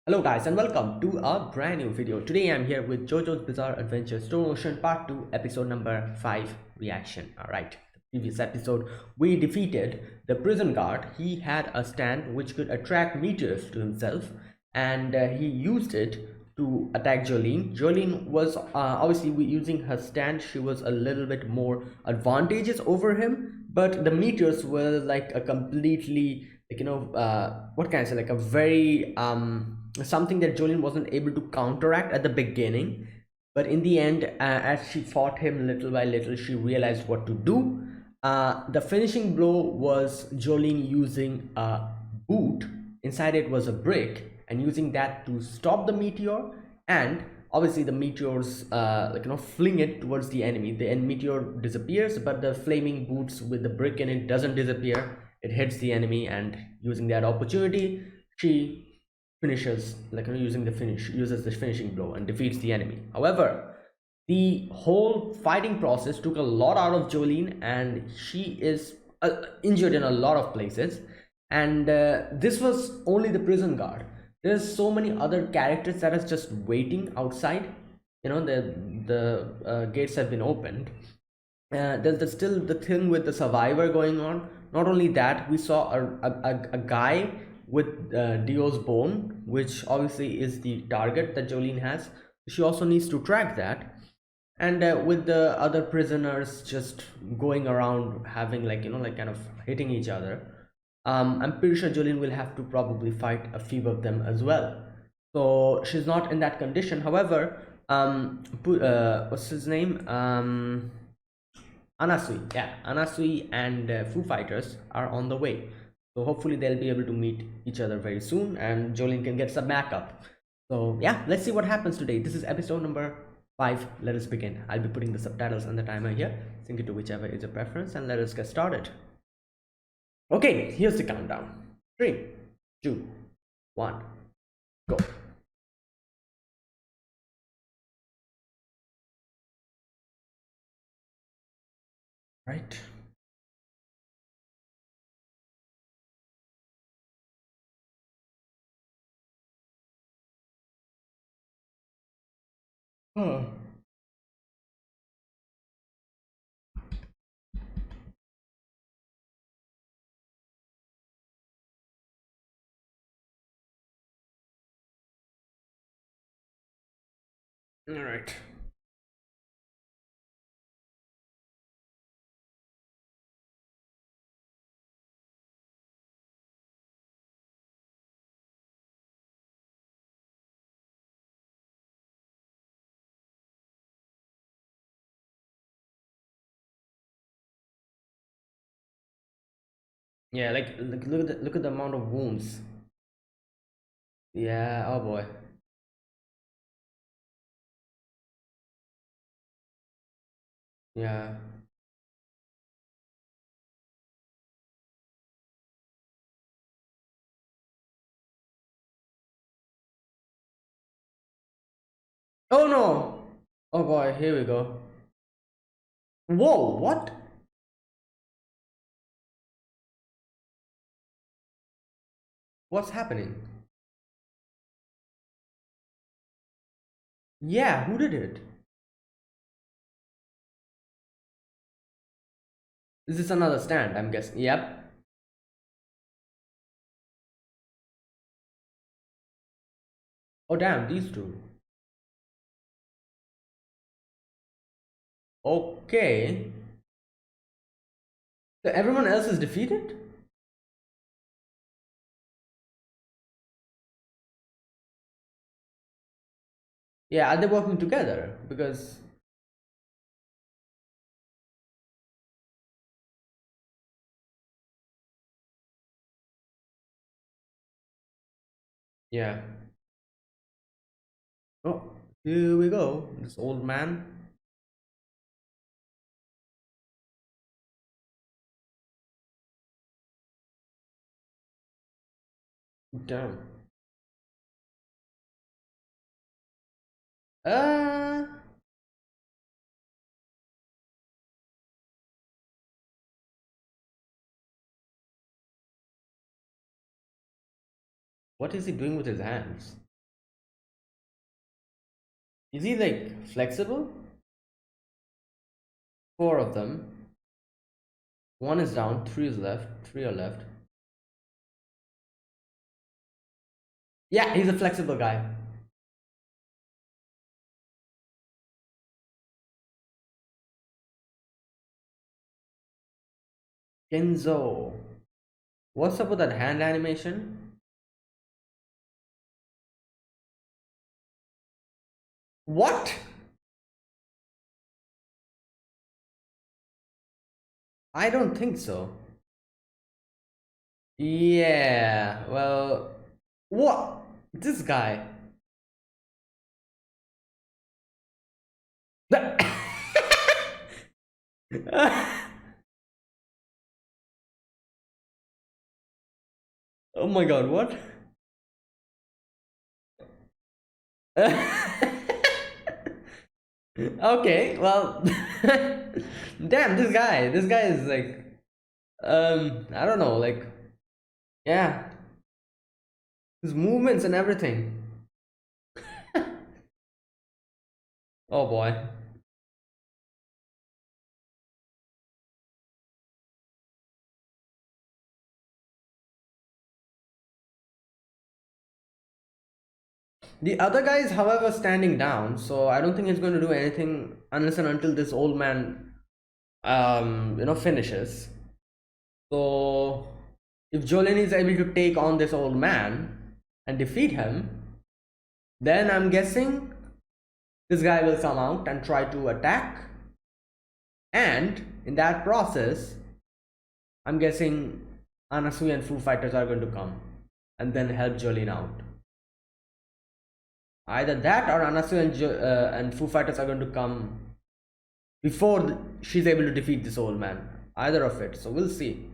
Hello guys and welcome to a brand new video. Today I'm here with JoJo's Bizarre Adventure Stone Ocean Part 2 episode number 5 reaction. Alright, the previous episode we defeated the prison guard. He had a stand which could attract meteors to himself and he used it to attack Jolene. Jolene was obviously using her stand. She was a little bit more advantageous over him, but the meteors were like a completely what can I say, like a very something that Jolene wasn't able to counteract at the beginning. But in the end, as she fought him little by little, she realized what to do. The finishing blow was Jolene using a boot. Inside it was a brick, and using that to stop the meteor. And obviously, the meteors, fling it towards the enemy. The meteor disappears, but the flaming boots with the brick in it doesn't disappear. It hits the enemy, and using that opportunity, she finishes using the finish uses the finishing blow and defeats the enemy. However, the whole fighting process took a lot out of Jolene, and she is injured in a lot of places. And this was only the prison guard. There's so many other characters that are just waiting outside. The gates have been opened. There's still the thing with the survivor going on. Not only that, we saw a guy with Dio's bone, which obviously is the target that Jolene has. She also needs to track that. And with the other prisoners just going around having kind of hitting each other, I'm pretty sure Jolene will have to probably fight a few of them as well. So she's not in that condition. However, what's his name? Anasui, yeah, Anasui and Foo Fighters are on the way. So hopefully they'll be able to meet each other very soon, and Jolene can get some backup. So yeah, let's see what happens today. This is episode number 5. Let us begin. I'll be putting the subtitles and the timer here. Sync it to whichever is your preference, and let us get started. Okay, here's the countdown. 3, 2, 1, go. Right. Oh. All right. Yeah, like look at the amount of wounds. Yeah. Oh boy. Yeah. Oh no! Oh boy, here we go. Whoa, what? What's happening? Yeah, who did it? Is this another stand? I'm guessing. Yep. Oh damn, these two. Okay. So everyone else is defeated? Yeah, are they working together? Because yeah. Oh, here we go. This old man. Damn. Uh, what is he doing with his hands? Is he like flexible? Four of them. One is down, three is left, three are left. Yeah, he's a flexible guy. Kenzo. What's up with that hand animation? What? I don't think so. Yeah, well, what? This guy. Oh my god, what? Okay, well, damn, this guy is like, I don't know, like, yeah, his movements and everything. Oh boy. The other guy is, however, standing down, so I don't think he's going to do anything unless and until this old man, finishes. So, if Jolene is able to take on this old man and defeat him, then I'm guessing this guy will come out and try to attack, and in that process, I'm guessing Anasui and Foo Fighters are going to come and then help Jolene out. Either that or Anasui and Foo Fighters are going to come before she's able to defeat this old man. Either of it. So we'll see.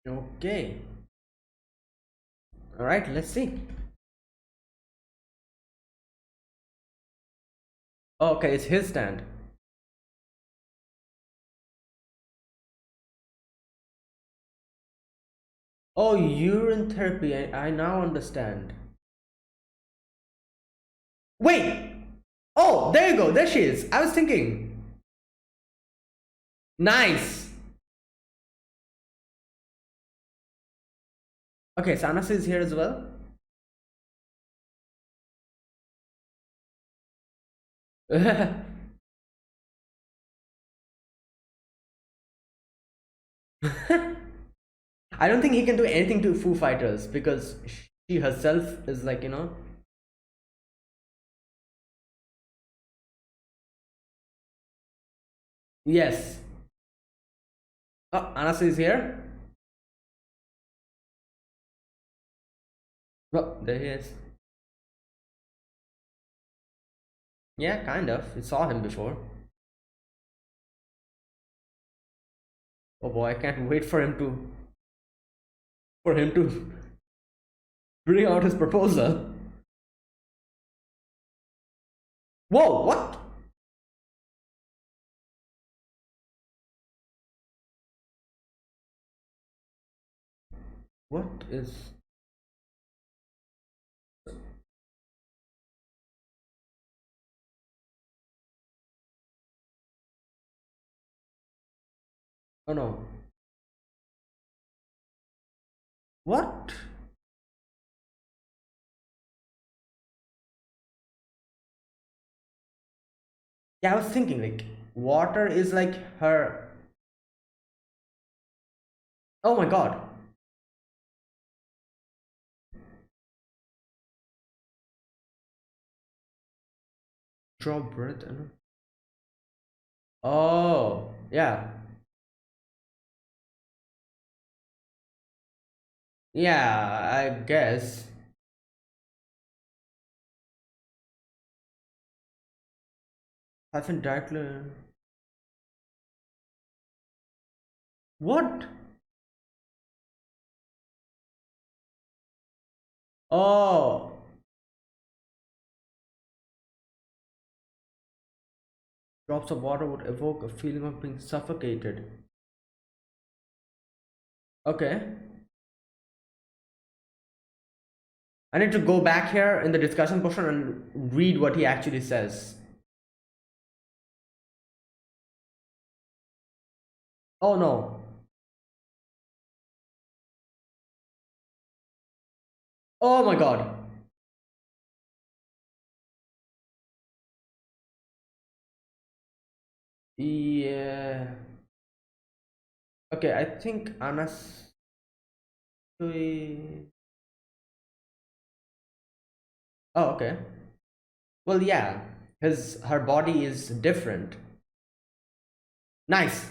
Okay. All right. Let's see. Okay, it's his stand. Oh, urine therapy. I now understand. Wait. Oh, there you go. There she is. I was thinking. Nice. Okay, Sanas is here as well. I don't think he can do anything to Foo Fighters because she herself is like, Yes. Oh, Anas is here. Oh, there he is. Yeah, kind of. We saw him before. Oh boy, I can't wait for him to bring out his proposal. Whoa, what? What is? Oh no. What? Yeah, I was thinking like water is like her. Oh my god. Draw breath and. Oh, yeah. Yeah, I guess. I've been directly. What? Oh, drops of water would evoke a feeling of being suffocated. Okay. I need to go back here in the discussion portion and read what he actually says. Oh no. Oh my god. Yeah. Okay, I think Anas. Oh, okay. Well, yeah. Her body is different. Nice.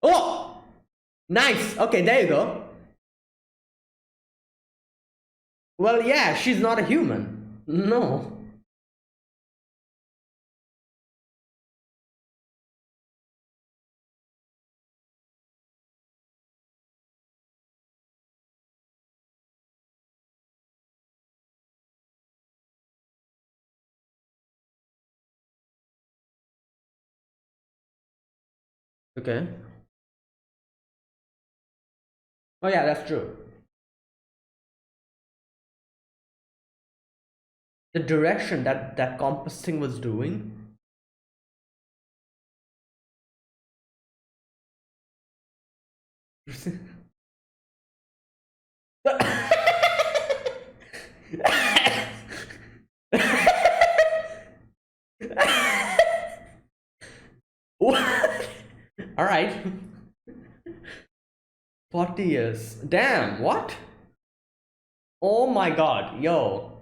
Oh, nice. Okay, there you go. Well, yeah, she's not a human. No. Okay. Oh yeah, that's true. The direction that compass thing was doing. What? All right. 40 years. Damn, what? Oh my god, yo.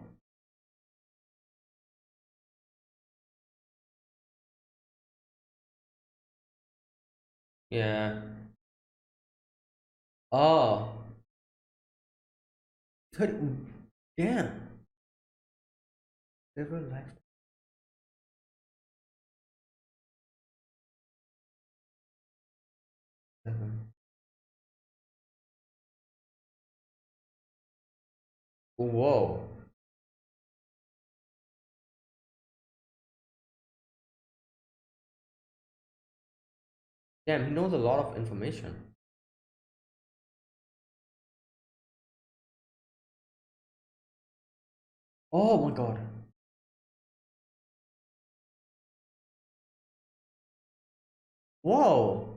Yeah. Oh. 30. Damn. Several life. Whoa. Damn, he knows a lot of information. Oh my god. Whoa.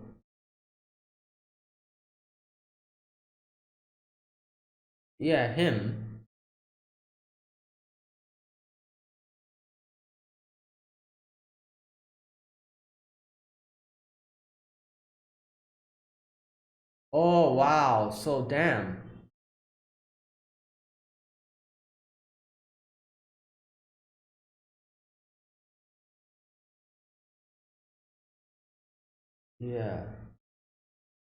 Yeah, him. Oh wow. So damn. Yeah.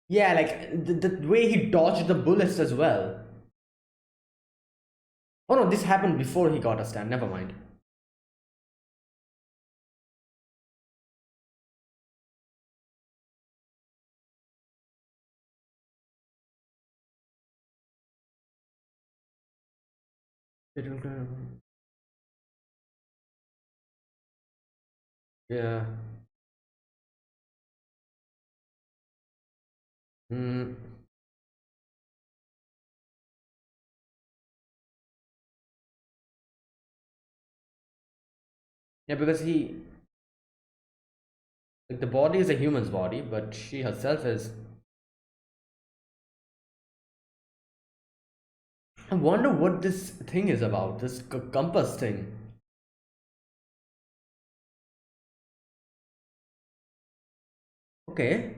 Yeah, like the way he dodged the bullets as well. Oh no, this happened before he got a stand. Never mind. Yeah. Mm. Yeah, because he like the body is a human's body, but she herself is. I wonder what this thing is about. This compass thing. Okay.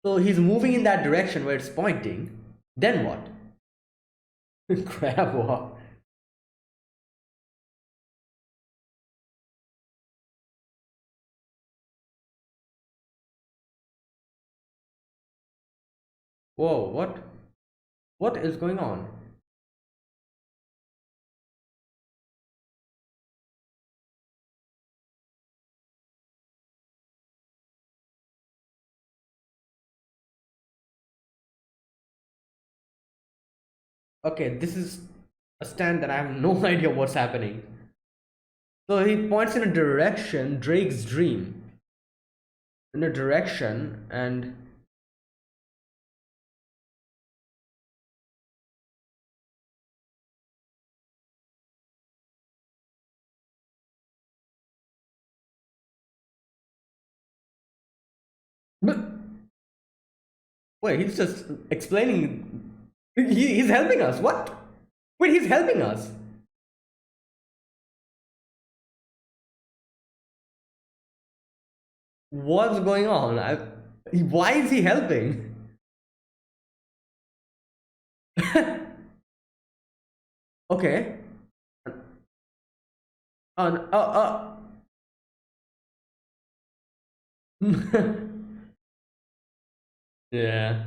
So he's moving in that direction where it's pointing. Then what? Crab walk. Whoa, what? What is going on? Okay, this is a stand that I have no idea what's happening. So he points in a direction, Drake's dream, in a direction, and but wait, he's just explaining. He's helping us. What? Wait, he's helping us. What's going on? Why is he helping? Okay. Uh, uh, yeah.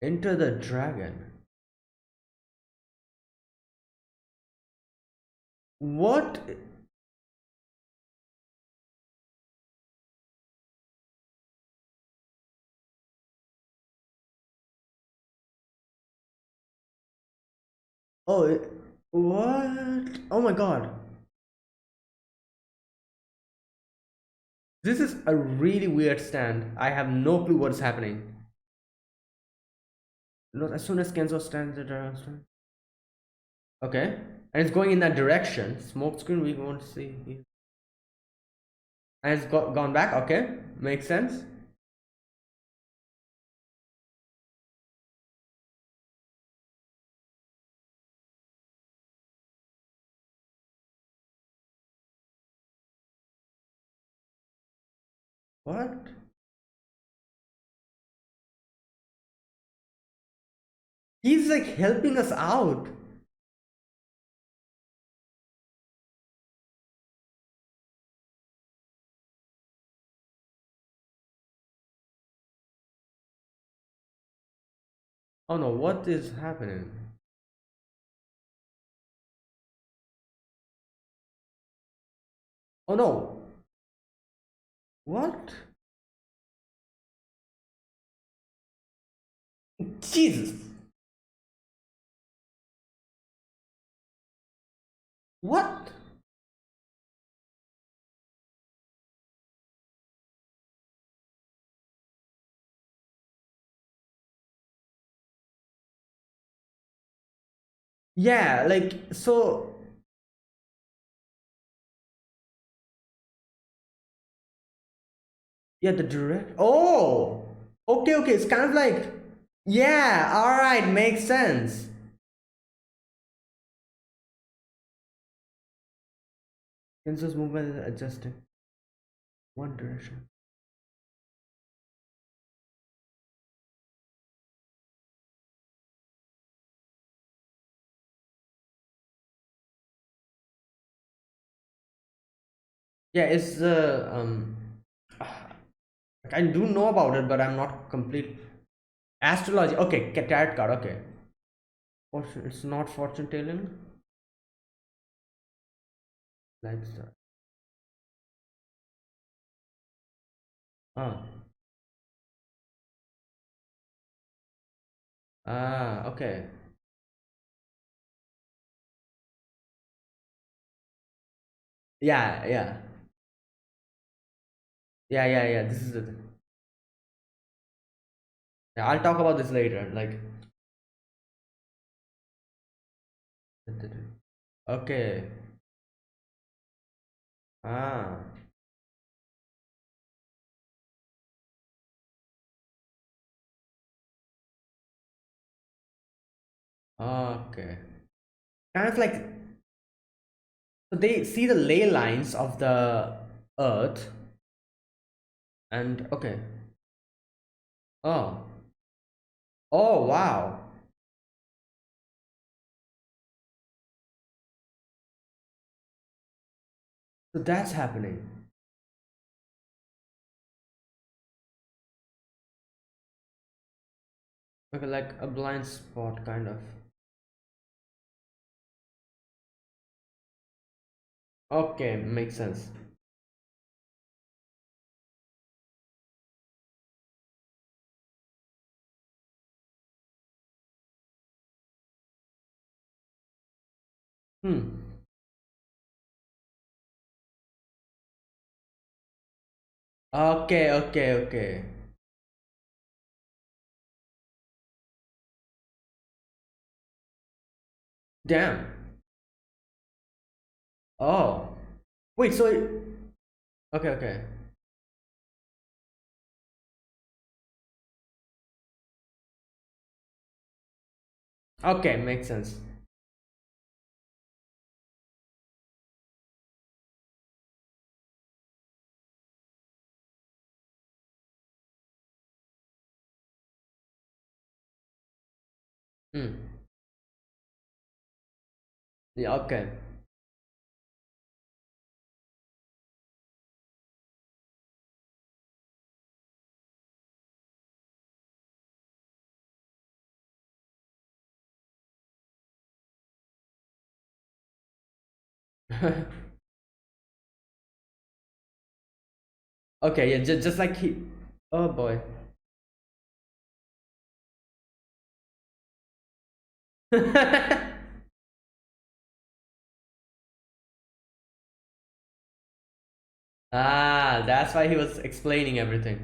Enter the dragon. What? Oh, what? Oh my god. This is a really weird stand. I have no clue what's happening. Not as soon as Kenzo stands the dragon. Okay. And it's going in that direction. Smoke screen, we won't see. And it's gone back. Okay. Makes sense. What? He's like helping us out. Oh no, what is happening? Oh no. What? Jesus. What? Yeah, like so. Yeah, the direct. Oh, okay, okay. It's kind of like, yeah. All right, makes sense. Kenzo's movement is adjusting one direction. Yeah, it's the I do know about it, but I'm not complete. Astrology. Okay, tarot card. Okay, fortune. It's not fortune telling. Like that. Ah, okay. Yeah, yeah, yeah. This is it. Yeah, I'll talk about this later. Like, okay. Ah, okay. Kind of like, so they see the ley lines of the earth, and okay. Oh, oh wow. So that's happening. Okay, like a blind spot, kind of. Okay, makes sense. Hmm. Okay, okay, okay. Damn. Oh. Wait, so okay, okay. Okay, makes sense. Hmm. Yeah, okay. Okay, yeah, just like he. Oh boy. Ah, that's why he was explaining everything.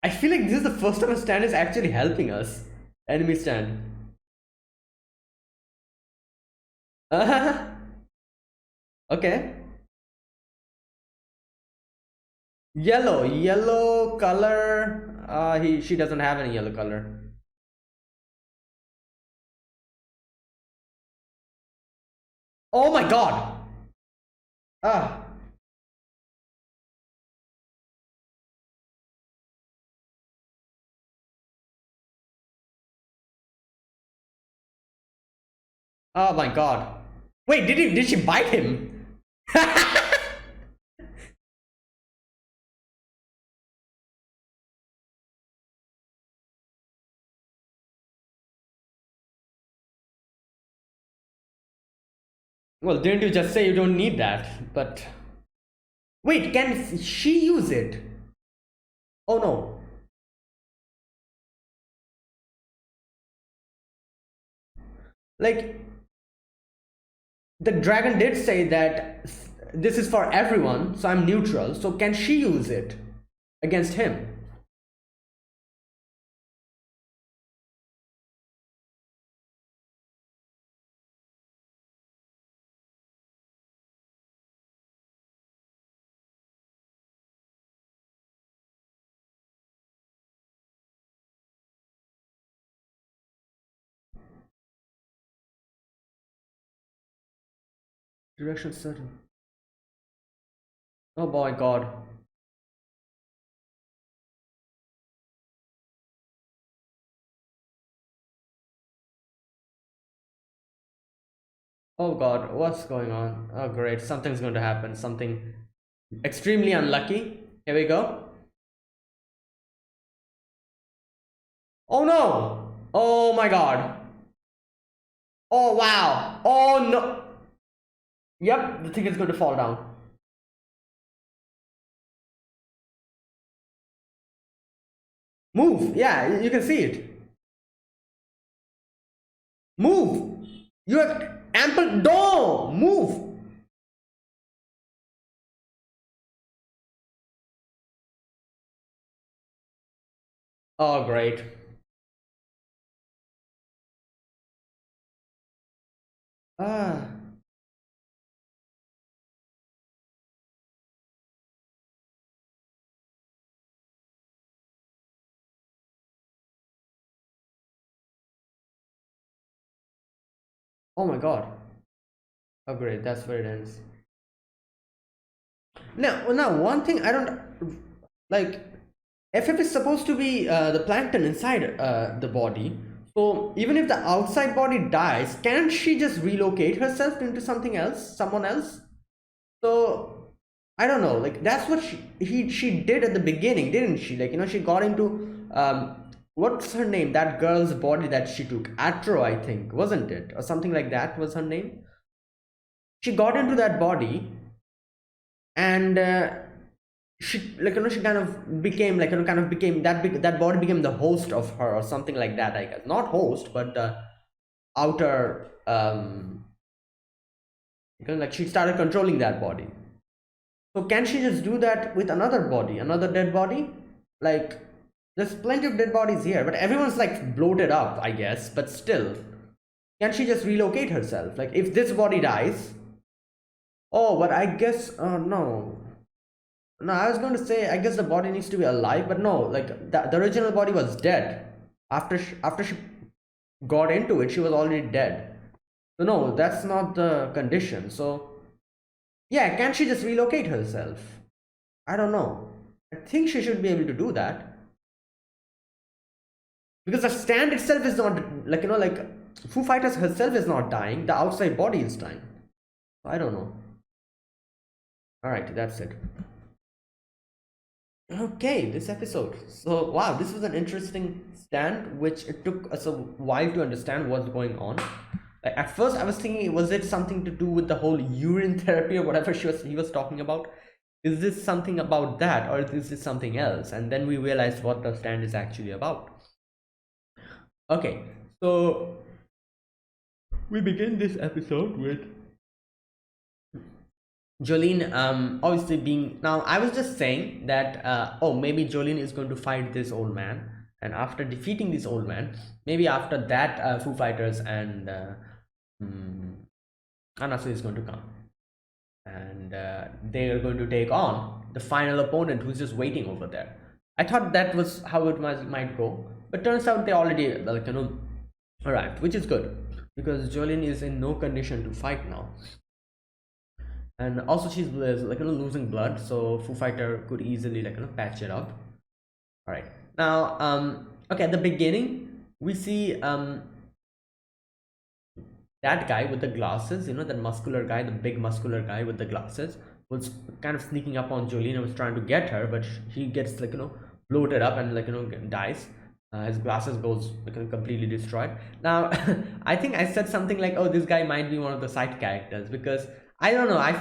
I feel like this is the first time a stand is actually helping us. Enemy stand. Okay. Yellow color. She doesn't have any yellow color. Oh my god. Ah. Oh my god. Wait, did she bite him? Well, didn't you just say you don't need that? But wait, can she use it? Oh no. Like the dragon did say that this is for everyone, so I'm neutral. So can she use it against him? Direction certain. Oh boy, God. Oh God, what's going on? Oh great, something's going to happen. Something extremely unlucky. Here we go. Oh no! Oh my God. Oh wow. Oh no. Yep, the thing is going to fall down. Move. Yeah, you can see it. Move. You have ample door. Move. Oh great. Ah. Oh my God. Oh great, that's where it ends. Now one thing I don't like. FF is supposed to be the plankton inside the body. So even if the outside body dies, can't she just relocate herself into something else, someone else? So I don't know. Like that's what she did at the beginning, didn't she? Like she got into what's her name? That girl's body that she took, Atro, I think, wasn't it, or something like that was her name? She got into that body and she, like, she kind of became, like, kind of became that that body became the host of her or something like that, I guess. Not host, but the outer, like, she started controlling that body. So can she just do that with another body, another dead body? Like, there's plenty of dead bodies here, but everyone's like bloated up, I guess. But still, can she just relocate herself? Like, if this body dies, oh, but I guess, no. No, I was going to say, I guess the body needs to be alive, but no, like, the original body was dead. After she got into it, she was already dead. So no, that's not the condition. So yeah, can she just relocate herself? I don't know. I think she should be able to do that, because the stand itself is not, like, like, Foo Fighters herself is not dying. The outside body is dying. I don't know. All right, that's it. Okay, this episode. So wow, this was an interesting stand, which it took us a while to understand what's going on. Like, at first, I was thinking, was it something to do with the whole urine therapy or whatever he was talking about? Is this something about that, or is this something else? And then we realized what the stand is actually about. Okay, so we begin this episode with Jolene, obviously being, now I was just saying that, oh, maybe Jolene is going to fight this old man, and after defeating this old man, maybe after that, Foo Fighters and Anasu is going to come, and they are going to take on the final opponent who's just waiting over there. I thought that was how it might go, but turns out they already, like, arrived, which is good, because Jolene is in no condition to fight now. And also she's, like, losing blood, so Foo Fighter could easily, like, patch it up. All right, now, okay, at the beginning we see that guy with the glasses, that muscular guy, the big muscular guy with the glasses, was kind of sneaking up on Jolene and was trying to get her, but he gets, like, bloated up and, like, dies. His glasses goes, like, completely destroyed. Now I think I said something like, oh, this guy might be one of the side characters, because I don't know, I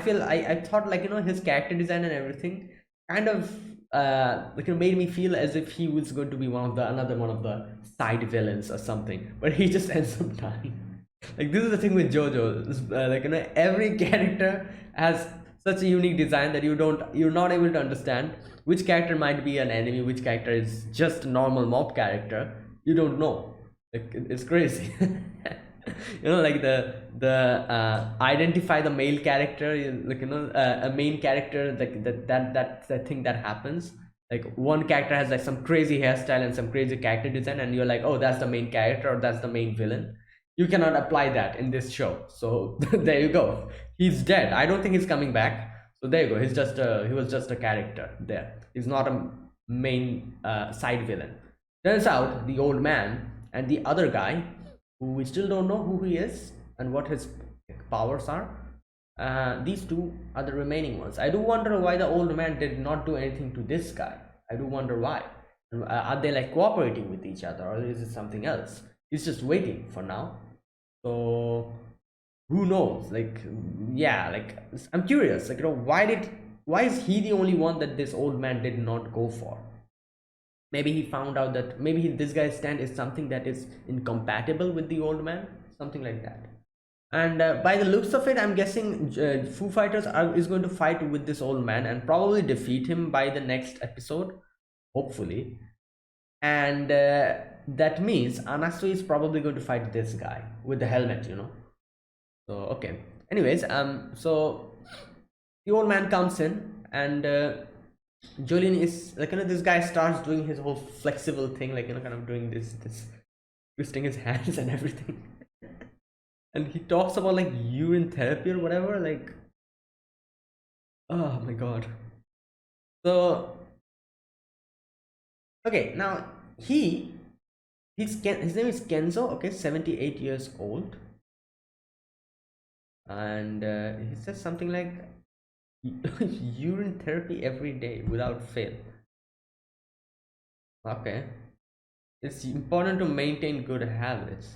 thought, like, his character design and everything kind of, like, made me feel as if he was going to be another one of the side villains or something, but he just ends up dying. Like, this is the thing with JoJo, like, every character has such a unique design that you're not able to understand which character might be an enemy, which character is just a normal mob character. You don't know. Like, it's crazy. Like, the identify the male character, like, a main character, like, that's the thing that happens. Like, one character has, like, some crazy hairstyle and some crazy character design, and you're like, oh, that's the main character, or that's the main villain. You cannot apply that in this show, so there you go. He's dead. I don't think he's coming back, so there you go. He was just a character there. He's not a main, side villain. Turns out the old man and the other guy, who we still don't know who he is and what his powers are, these two are the remaining ones. I do wonder why the old man did not do anything to this guy. I do wonder why. Are they, like, cooperating with each other, or is it something else? He's just waiting for now. So who knows? Like, yeah, like, I'm curious, like, why is he the only one that this old man did not go for? Maybe he found out that maybe this guy's stand is something that is incompatible with the old man, something like that. And by the looks of it, I'm guessing Foo Fighters is going to fight with this old man and probably defeat him by the next episode, hopefully. And that means Anasu is probably going to fight this guy with the helmet. So okay, anyways, so the old man comes in, and Jolene is, like, this guy starts doing his whole flexible thing, like, kind of doing this twisting his hands and everything. And he talks about, like, urine therapy or whatever, like, oh my god. So okay, now his name is Kenzo, okay, 78 years old, and he says something like urine therapy every day without fail. Okay, it's important to maintain good habits.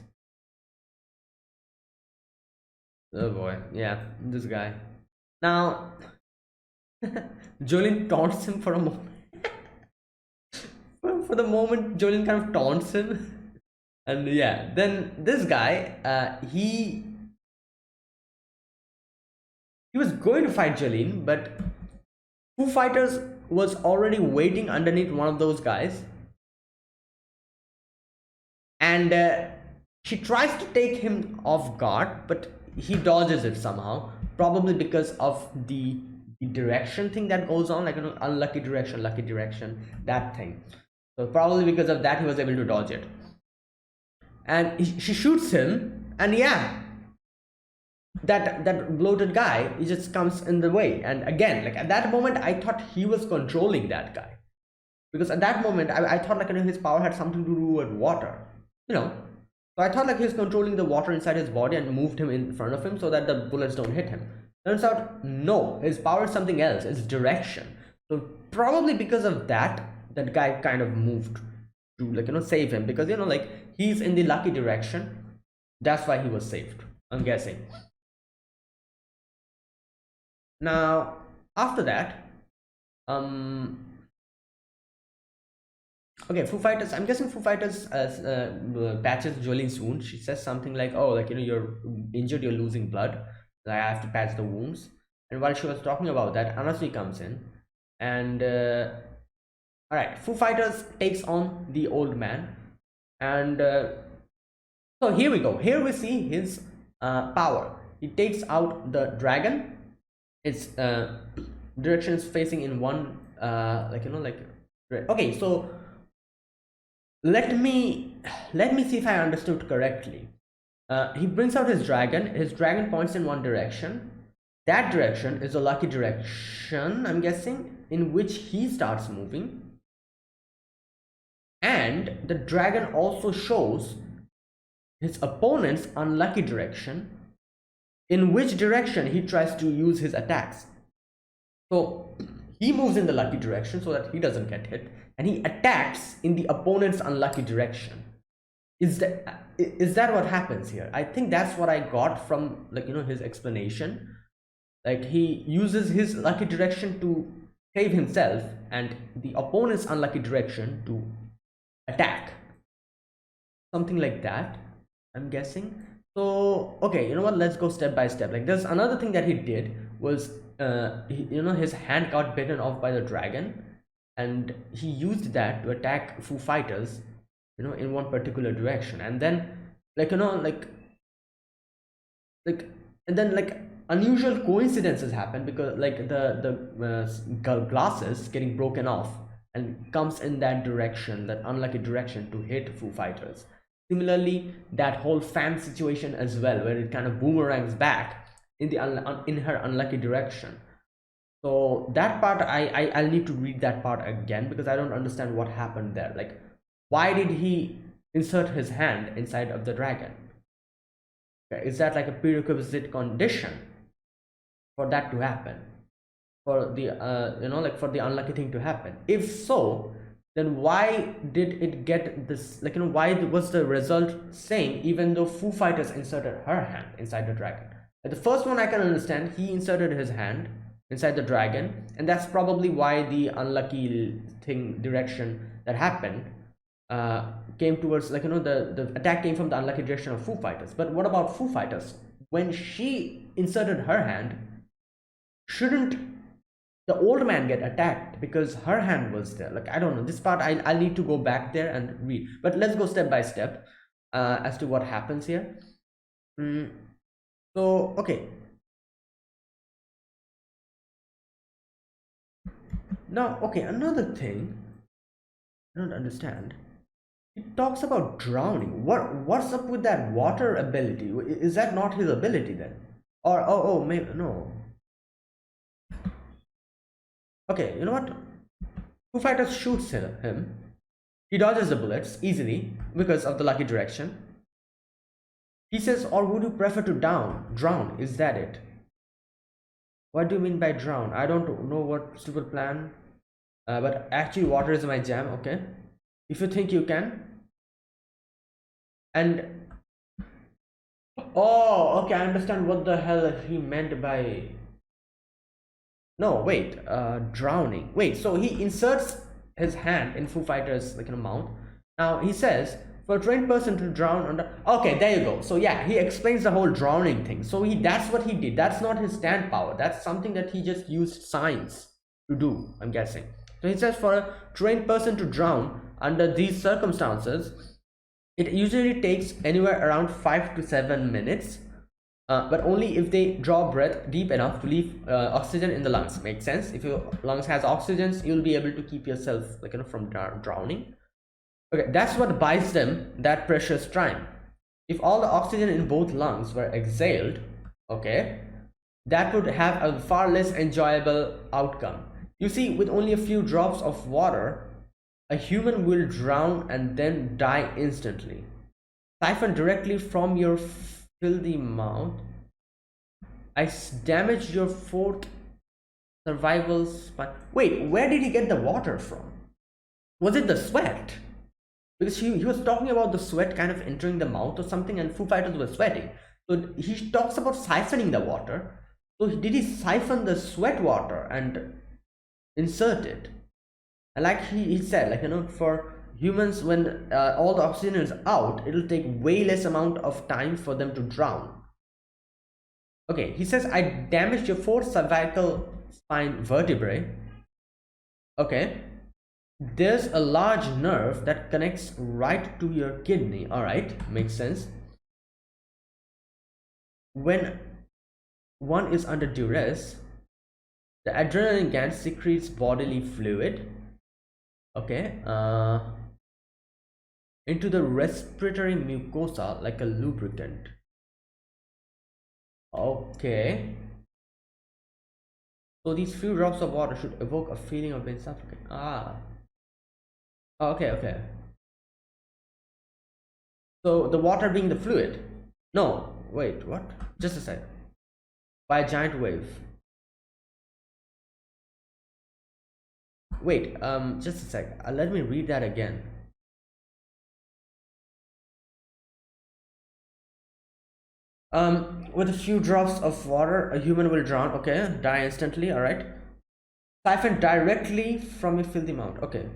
Oh boy, yeah, this guy. Now Jolene taunts him for a moment. For the moment, Jolene kind of taunts him. And yeah, then this guy, he was going to fight Jolene, but Foo Fighters was already waiting underneath one of those guys, and she tries to take him off guard, but he dodges it somehow, probably because of the direction thing that goes on, like, you know, unlucky direction, lucky direction, that thing. So probably because of that he was able to dodge it, and she shoots him, and yeah, that bloated guy, he just comes in the way. And again, like, at that moment I thought he was controlling that guy, because at that moment I thought, like, you know, his power had something to do with water, you know. So I thought like he was controlling the water inside his body and moved him in front of him so that the bullets don't hit him. Turns out no, his power is something else, it's direction. So probably because of that, that guy kind of moved to, like, you know, save him, because, you know, like, he's in the lucky direction. That's why he was saved, I'm guessing. Now after that, okay, Foo Fighters, I'm guessing Foo Fighters patches Jolene's wound. She says something like, oh, like, you know, you're injured, you're losing blood, like, I have to patch the wounds. And while she was talking about that, Anasui comes in, and all right, Foo Fighters takes on the old man. And so here we go, here we see his power. He takes out the dragon. Its direction is facing in one, like, you know, like, okay, so let me see if I understood correctly. He brings out his dragon. His dragon points in one direction. That direction is a lucky direction, I'm guessing, in which he starts moving. And the dragon also shows his opponent's unlucky direction, in which direction he tries to use his attacks. So he moves in the lucky direction so that he doesn't get hit, and he attacks in the opponent's unlucky direction. Is that what happens here? I think that's what I got from, like, you know, his explanation. Like, he uses his lucky direction to save himself and the opponent's unlucky direction to attack, something like that, I'm guessing. So okay, you know what, let's go step by step. Like, there's another thing that he did was, you know, his hand got bitten off by the dragon, and he used that to attack Foo Fighters, you know, in one particular direction. And then, like, you know, like and then, like, unusual coincidences happen, because, like, the glasses getting broken off and comes in that direction, that unlucky direction, to hit Foo Fighters. Similarly, that whole fan situation as well, where it kind of boomerangs back in the in her unlucky direction. So that part, I'll need to read that part again, because I don't understand what happened there. Like, why did he insert his hand inside of the dragon? Okay, is that like a prerequisite condition for that to happen, for the you know, like, for the unlucky thing to happen? If so, then why did it get this, like, you know, why was the result same even though Foo Fighters inserted her hand inside the dragon? Like, the first one I can understand, he inserted his hand inside the dragon, and that's probably why the unlucky thing direction that happened came towards, like, you know, the attack came from the unlucky direction of Foo Fighters. But what about Foo Fighters? When she inserted her hand, shouldn't the old man get attacked because her hand was there? Like, I don't know, this part I'll need to go back there and read, but let's go step by step as to what happens here. So okay, now, okay, another thing I don't understand, it talks about drowning. What's up with that water ability? Is that not his ability then? Or oh, maybe no. Okay, you know what, Foo Fighters shoots him. He dodges the bullets easily because of the lucky direction. He says, or would you prefer to drown? Is that it? What do you mean by drown? I don't know what stupid plan. But actually water is my jam. Okay, if you think you can. And oh, okay, I understand what the hell he meant by No, wait, drowning. Wait, so he inserts his hand in Foo Fighters like in a mouth. Now he says, for a trained person to drown under. Okay, there you go. So yeah, he explains the whole drowning thing. So that's what he did. That's not his stand power. That's something that he just used science to do, I'm guessing. So he says, for a trained person to drown under these circumstances, it usually takes anywhere around 5 to 7 minutes, but only if they draw breath deep enough to leave oxygen in the lungs. Makes sense. If your lungs has oxygen, you'll be able to keep yourself like from drowning. Okay, that's what buys them that precious time. If all the oxygen in both lungs were exhaled, okay, that would have a far less enjoyable outcome. You see, with only a few drops of water, a human will drown and then die instantly. Siphon directly from your filthy mouth. I damaged your fourth survival spine. Wait, where did he get the water from? Was it the sweat? Because he was talking about the sweat kind of entering the mouth or something, and Foo Fighters were sweating. So he talks about siphoning the water. So did he siphon the sweat water and insert it? And like he said, like, for humans, when all the oxygen is out, it'll take way less amount of time for them to drown. Okay, he says, I damaged your fourth cervical spine vertebrae. Okay, there's a large nerve that connects right to your kidney. All right, makes sense. When one is under duress, the adrenaline gland secretes bodily fluid, okay, into the respiratory mucosa like a lubricant. Okay, so these few drops of water should evoke a feeling of being suffocated. Okay. So the water being the fluid. No, wait, what? Just a sec. By a giant wave. Wait, just a sec. Let me read that again. With a few drops of water, a human will drown. Okay, die instantly. All right. Siphon directly from a filthy mouth. Okay.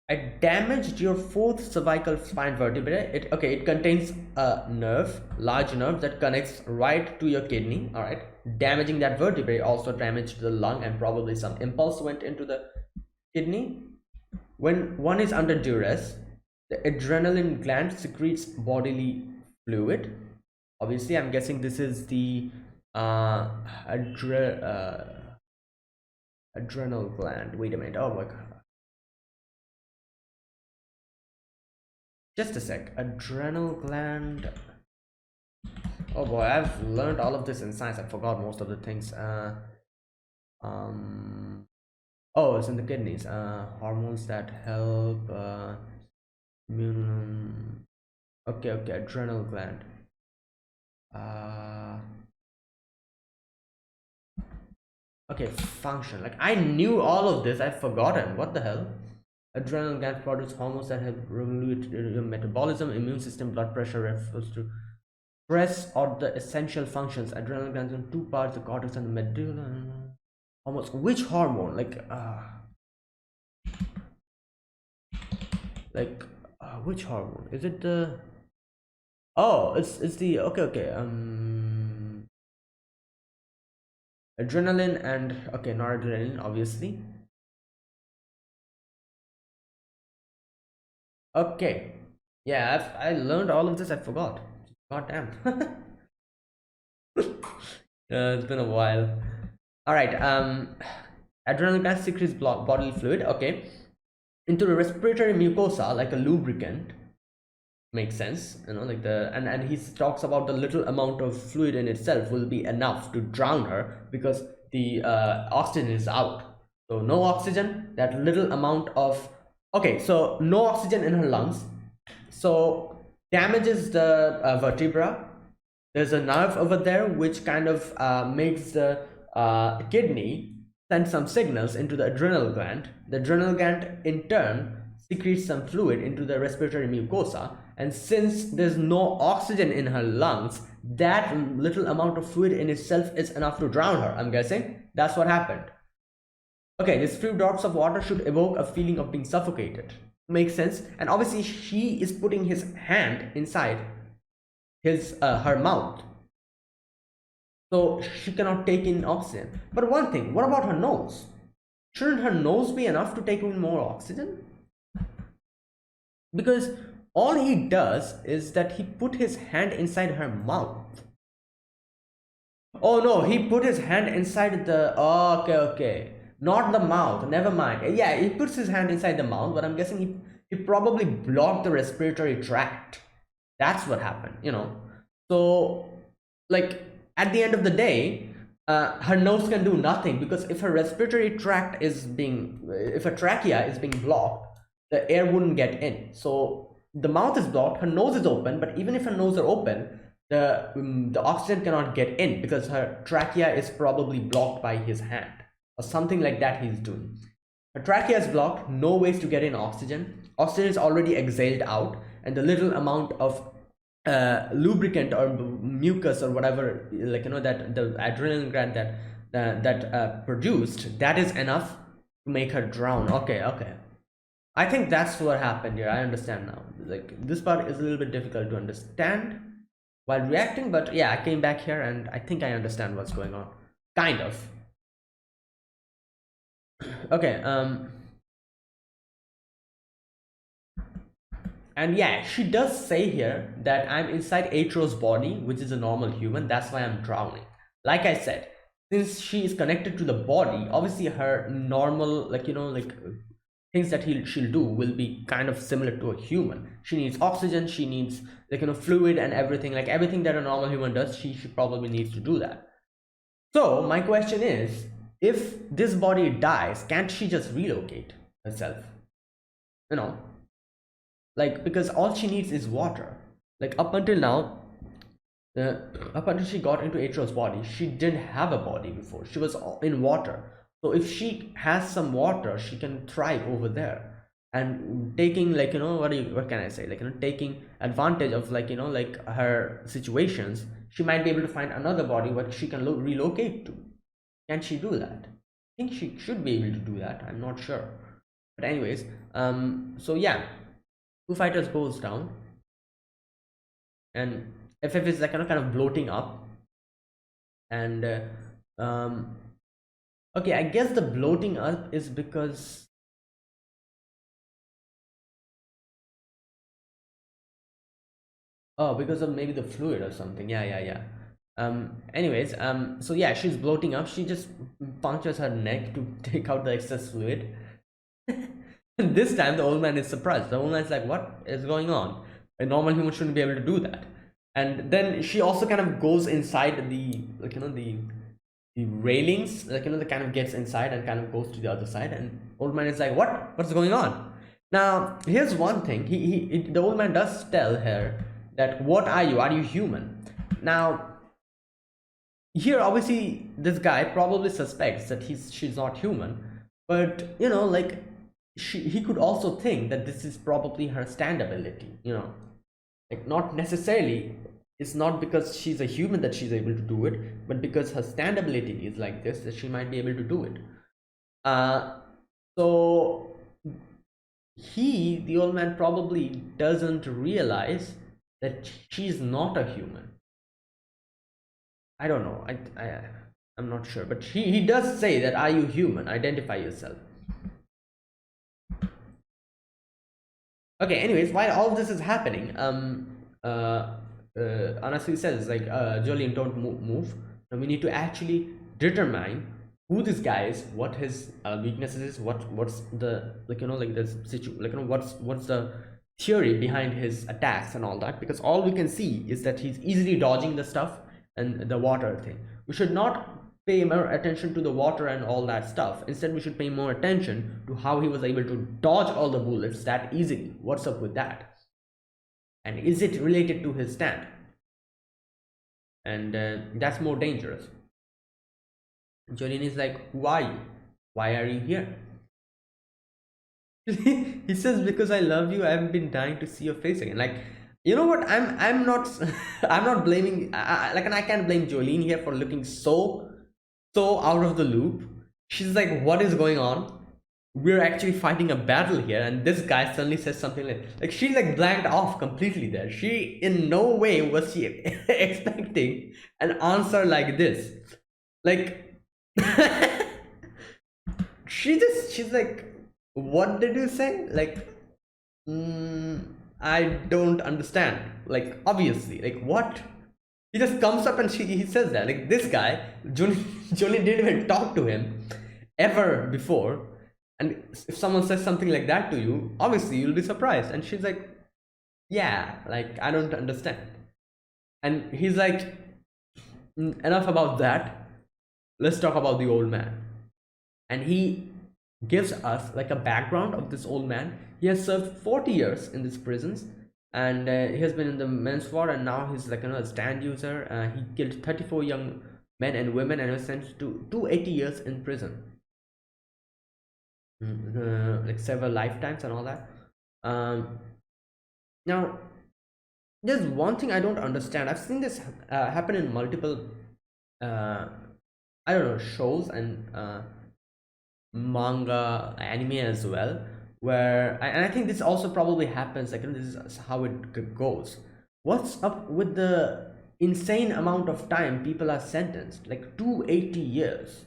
I damaged your fourth cervical spine vertebrae. It contains a nerve, large nerve that connects right to your kidney. All right, damaging that vertebrae also damaged the lung, and probably some impulse went into the kidney. When one is under duress, the adrenaline gland secretes bodily fluid. Obviously, I'm guessing this is the adrenal gland. Wait a minute. Oh my god. Just a sec. Adrenal gland. Oh boy, I've learned all of this in science. I forgot most of the things. Oh, it's in the kidneys. Hormones that help immune. Okay, adrenal gland. Okay, function. Like, I knew all of this. I've forgotten. What the hell? Adrenal gland produce hormones that help regulate your metabolism, immune system, blood pressure, refers to stress or the essential functions. Adrenal glands in two parts, the cortex and the medulla. Hormones. Which hormone? Which hormone? Is it the? Oh, it's the okay. Adrenaline and okay, noradrenaline, obviously. Okay, yeah, I learned all of this. I forgot. God damn. It's been a while. All right. Adrenal gland secretes bodily fluid. Okay, into the respiratory mucosa like a lubricant. Makes sense, like and he talks about the little amount of fluid in itself will be enough to drown her because the oxygen is out. So no oxygen, that little amount of. Okay, so no oxygen in her lungs, so damages the vertebra. There's a nerve over there which kind of makes the kidney send some signals into the adrenal gland. The adrenal gland in turn secretes some fluid into the respiratory mucosa, and since there's no oxygen in her lungs, that little amount of fluid in itself is enough to drown her. I'm guessing that's what happened. Okay, these few drops of water should evoke a feeling of being suffocated. Makes sense. And obviously she is putting his hand inside his her mouth, so she cannot take in oxygen. But one thing, what about her nose? Shouldn't her nose be enough to take in more oxygen? Because all he does is that he put his hand inside her mouth. Oh no, he put his hand inside the, okay, not the mouth, never mind. Yeah, he puts his hand inside the mouth, but I'm guessing he probably blocked the respiratory tract. That's what happened, you know. So like at the end of the day, her nose can do nothing, because if her respiratory tract is being, if her trachea is being blocked, the air wouldn't get in. So the mouth is blocked, her nose is open, but even if her nose are open, the oxygen cannot get in because her trachea is probably blocked by his hand or something like that he's doing. Her trachea is blocked, no ways to get in oxygen. Oxygen is already exhaled out, and the little amount of lubricant or mucus or whatever, like, you know, that the adrenaline gland that produced, that is enough to make her drown. Okay, I think that's what happened here. I understand now. Like, this part is a little bit difficult to understand while reacting, but yeah, I came back here and I think I understand what's going on, kind of. Okay, and yeah, she does say here that I'm inside Atro's body, which is a normal human, that's why I'm drowning. Like I said, since she is connected to the body, obviously her normal, like, you know, like things that she'll do will be kind of similar to a human. She needs oxygen, she needs, like, you know, fluid and everything, like everything that a normal human does, she probably needs to do that. So my question is, if this body dies, can't she just relocate herself? You know, like, because all she needs is water. Like, up until now, up until she got into Atro's body, she didn't have a body before. She was in water. So if she has some water, she can thrive over there. And taking, like, you know, what can I say, like, you know, taking advantage of, like, you know, like her situations, she might be able to find another body what she can relocate to. Can she do that? I think she should be able to do that. I'm not sure, but anyways, so yeah, two fighters goes down, and FF is like, you know, kind of bloating up, and okay, I guess the bloating up is because because of maybe the fluid or something. Yeah. Anyways, so yeah, she's bloating up. She just punctures her neck to take out the excess fluid. And this time the old man is surprised. The old man's like, what is going on? A normal human shouldn't be able to do that. And then she also kind of goes inside the, like, you know, the railings, like, you know, the kind of gets inside and kind of goes to the other side, and old man is like, what's going on? Now here's one thing, the old man does tell her that, what are you human? Now here obviously this guy probably suspects that she's not human, but you know, like, he could also think that this is probably her stand ability, you know, like, not necessarily, it's not because she's a human that she's able to do it, but because her stand ability is like this, that she might be able to do it. So the old man probably doesn't realize that she's not a human. I don't know, I'm not sure, but he does say that, are you human, identify yourself. Okay, anyways, while all this is happening, Anasui says, like, Jolene, don't move. Now we need to actually determine who this guy is, what his weaknesses is, what's the, like, you know, like, this situation, like, you know, what's the theory behind his attacks and all that, because all we can see is that he's easily dodging the stuff and the water thing. We should not pay more attention to the water and all that stuff. Instead, we should pay more attention to how he was able to dodge all the bullets that easily. What's up with that? And is it related to his stand? And that's more dangerous. Jolene is like, who are you? Why are you here? He says, because I love you, I haven't been dying to see your face again. Like, You know what? I'm not I'm not blaming like, and I can't blame Jolene here for looking so out of the loop. She's like, what is going on? We're actually fighting a battle here, and this guy suddenly says something like she like blanked off completely there. She in no way was she expecting an answer like this. Like she's like, what did you say? Like, I don't understand. Like, obviously, like what? He just comes up and he says that. Like, this guy, Johnny didn't even talk to him ever before. And if someone says something like that to you, obviously you'll be surprised. And she's like, yeah, like, I don't understand. And he's like, enough about that. Let's talk about the old man. And he gives us like a background of this old man. He has served 40 years in these prisons, and he has been in the men's ward, and now he's like a stand user. He killed 34 young men and women and was sent to 280 years in prison, like several lifetimes and all that. Now there's one thing I don't understand. I've seen this happen in multiple I don't know, shows and manga, anime as well, where and I think this also probably happens. Like, this is how it goes. What's up with the insane amount of time people are sentenced? Like 280 years.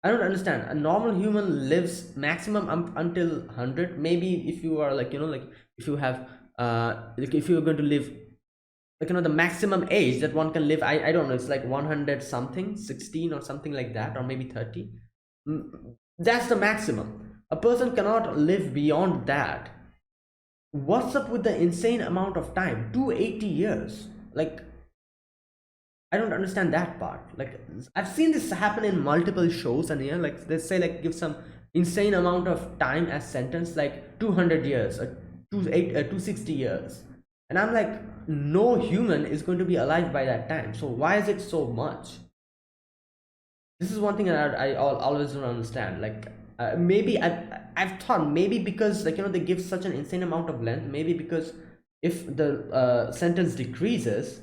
I don't understand. A normal human lives maximum until 100. Maybe if you are like, like if you have like if you're going to live like, the maximum age that one can live, I don't know, it's like 100 something, 16 or something like that, or maybe 30. That's the maximum. A person cannot live beyond that. What's up with the insane amount of time? 280 years. Like, I don't understand that part. Like, I've seen this happen in multiple shows, and yeah, like they say, like, give some insane amount of time as sentence, like 200 years or 260 years. And I'm like, no human is going to be alive by that time. So why is it so much? This is one thing that I always don't understand. Like, maybe I've thought maybe because, like, they give such an insane amount of length. Maybe because if the sentence decreases,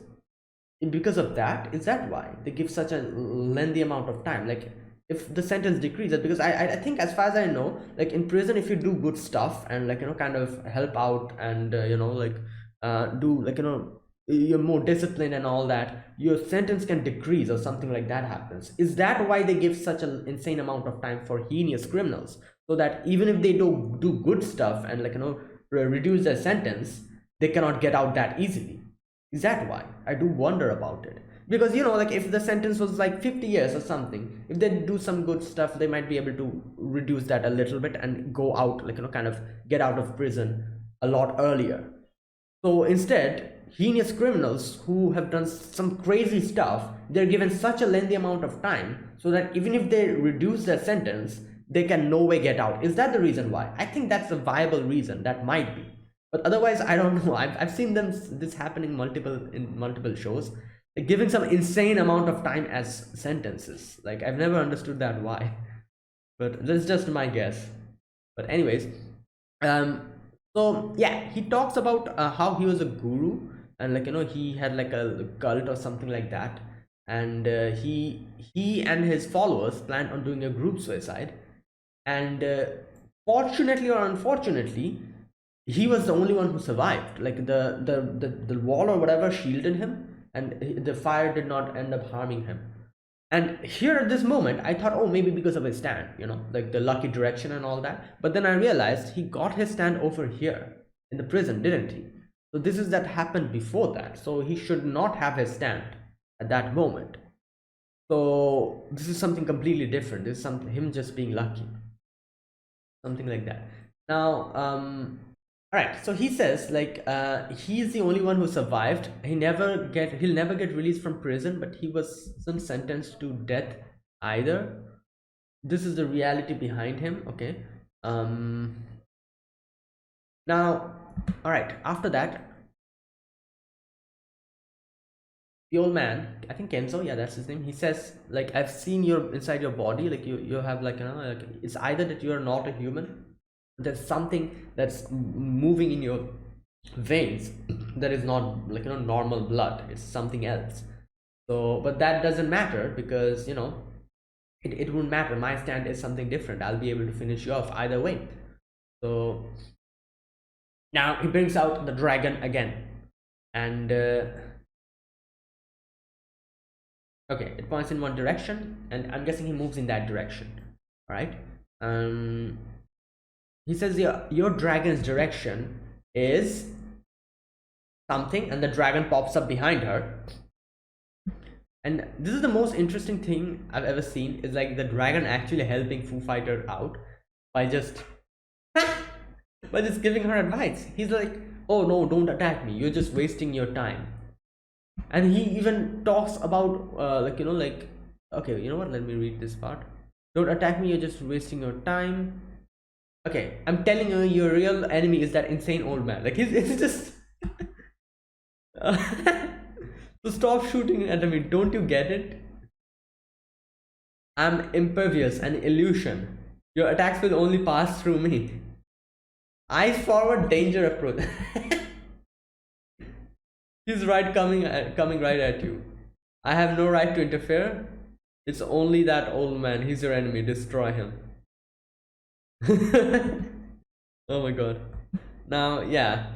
because of that, is that why they give such a lengthy amount of time? Like, if the sentence decreases, because I think, as far as I know, like in prison, if you do good stuff and, like, kind of help out and like do, like, you're more disciplined and all that, your sentence can decrease or something like that happens. Is that why they give such an insane amount of time for heinous criminals, so that even if they do good stuff and, like, reduce their sentence, they cannot get out that easily? Is that why? I do wonder about it. Because, like, if the sentence was like 50 years or something, if they do some good stuff, they might be able to reduce that a little bit and go out, like, kind of get out of prison a lot earlier. So instead, heinous criminals who have done some crazy stuff, they're given such a lengthy amount of time, so that even if they reduce their sentence, they can no way get out. Is that the reason why? I think that's a viable reason. That might be. But otherwise, I don't know. I've seen this happening in multiple shows, like giving some insane amount of time as sentences. Like, I've never understood that why, but that's just my guess. But anyways, so yeah, he talks about how he was a guru, and, like, he had like a cult or something like that, and he and his followers planned on doing a group suicide, and fortunately or unfortunately, he was the only one who survived. Like, the wall or whatever shielded him, and the fire did not end up harming him. And here at this moment, I thought, oh, maybe because of his stand, like the lucky direction and all that. But then I realized he got his stand over here in the prison, didn't he? So this is that happened before that. So he should not have his stand at that moment. So this is something completely different. This is something, him just being lucky, something like that. Now, all right. So he says, like, he's the only one who survived. He'll never get released from prison, but he wasn't sentenced to death either. This is the reality behind him. Okay. Now, all right. After that, the old man, I think Kenzo, yeah, that's his name. He says, like, I've seen your inside your body. Like, you have, like, like, it's either that you are not a human, there's something that's moving in your veins that is not like, normal blood. It's something else. So but that doesn't matter, because it won't matter. My stand is something different. I'll be able to finish you off either way. So now he brings out the dragon again, and okay, it points in one direction, and I'm guessing he moves in that direction. All right. um he says your dragon's direction is something, and the dragon pops up behind her. And this is the most interesting thing I've ever seen, is like the dragon actually helping Foo Fighter out by just by just giving her advice. He's like, oh no, don't attack me, you're just wasting your time. And he even talks about like, okay, you know what, let me read this part. Don't attack me, you're just wasting your time. Okay, I'm telling you, your real enemy is that insane old man. Like he's just so stop shooting at me, don't you get it? I'm impervious, an illusion. Your attacks will only pass through me. Eyes forward, danger approach. He's right, coming right at you. I have no right to interfere. It's only that old man. He's your enemy. Destroy him. Oh my god. Now, yeah.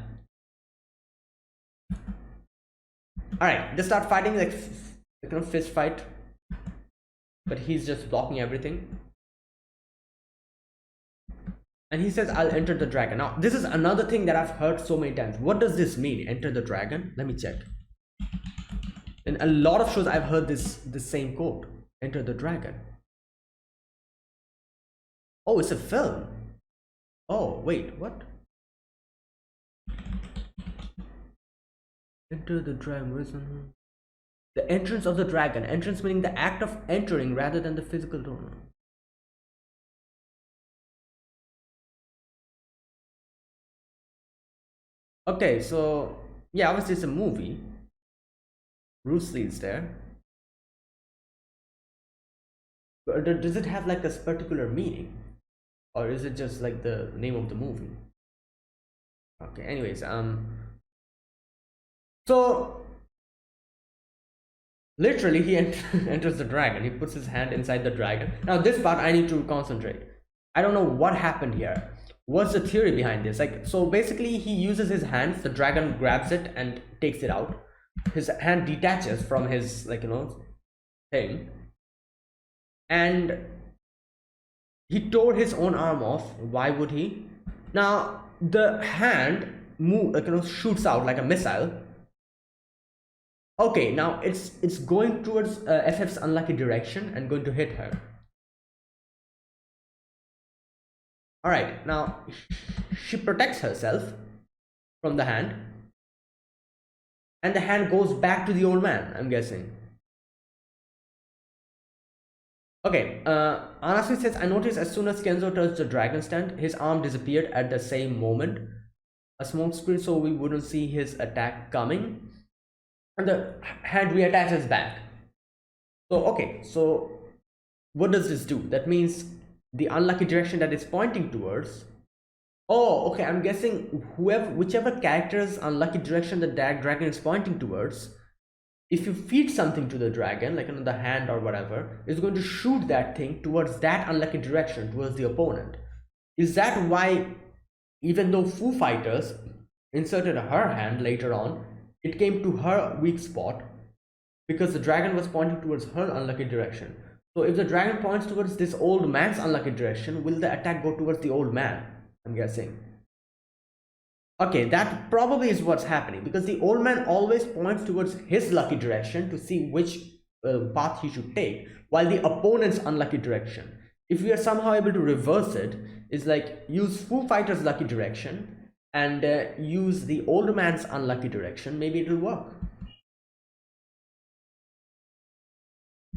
Alright, they start fighting like fist fight. But he's just blocking everything. And he says, I'll enter the dragon. Now, this is another thing that I've heard so many times. What does this mean? Enter the dragon? Let me check. In a lot of shows, I've heard this same quote. Enter the dragon. Oh, it's a film. Oh, wait, what? Enter the dragon. The entrance of the dragon. Entrance meaning the act of entering rather than the physical door. Okay, so yeah, obviously it's a movie. Bruce Lee is there. But does it have like a particular meaning, or is it just like the name of the movie? Okay, anyways, so literally he enters the dragon. He puts his hand inside the dragon. Now this part I need to concentrate. I don't know what happened here. What's the theory behind this? Like, so basically he uses his hands, the dragon grabs it and takes it out. His hand detaches from his, like, thing, and he tore his own arm off. Why would he? Now the hand shoots out like a missile. Okay, now it's going towards FF's unlucky direction and going to hit her. All right, now she protects herself from the hand, and the hand goes back to the old man, I'm guessing. Okay, Anasu says, I noticed as soon as Kenzo touched the dragon stand, his arm disappeared at the same moment. A smoke screen, so we wouldn't see his attack coming. And the hand reattaches back. So, okay, so what does this do? That means the unlucky direction that it's pointing towards. Oh, okay, I'm guessing whichever character's unlucky direction the dragon is pointing towards, if you feed something to the dragon, like the hand or whatever, it's going to shoot that thing towards that unlucky direction, towards the opponent. Is that why, even though Foo Fighters inserted her hand later on, it came to her weak spot, because the dragon was pointing towards her unlucky direction? So if the dragon points towards this old man's unlucky direction, will the attack go towards the old man? I'm guessing. Okay, that probably is what's happening, because the old man always points towards his lucky direction to see which path he should take, while the opponent's unlucky direction, if we are somehow able to reverse it, is like use Foo Fighters' lucky direction and use the old man's unlucky direction, maybe it will work.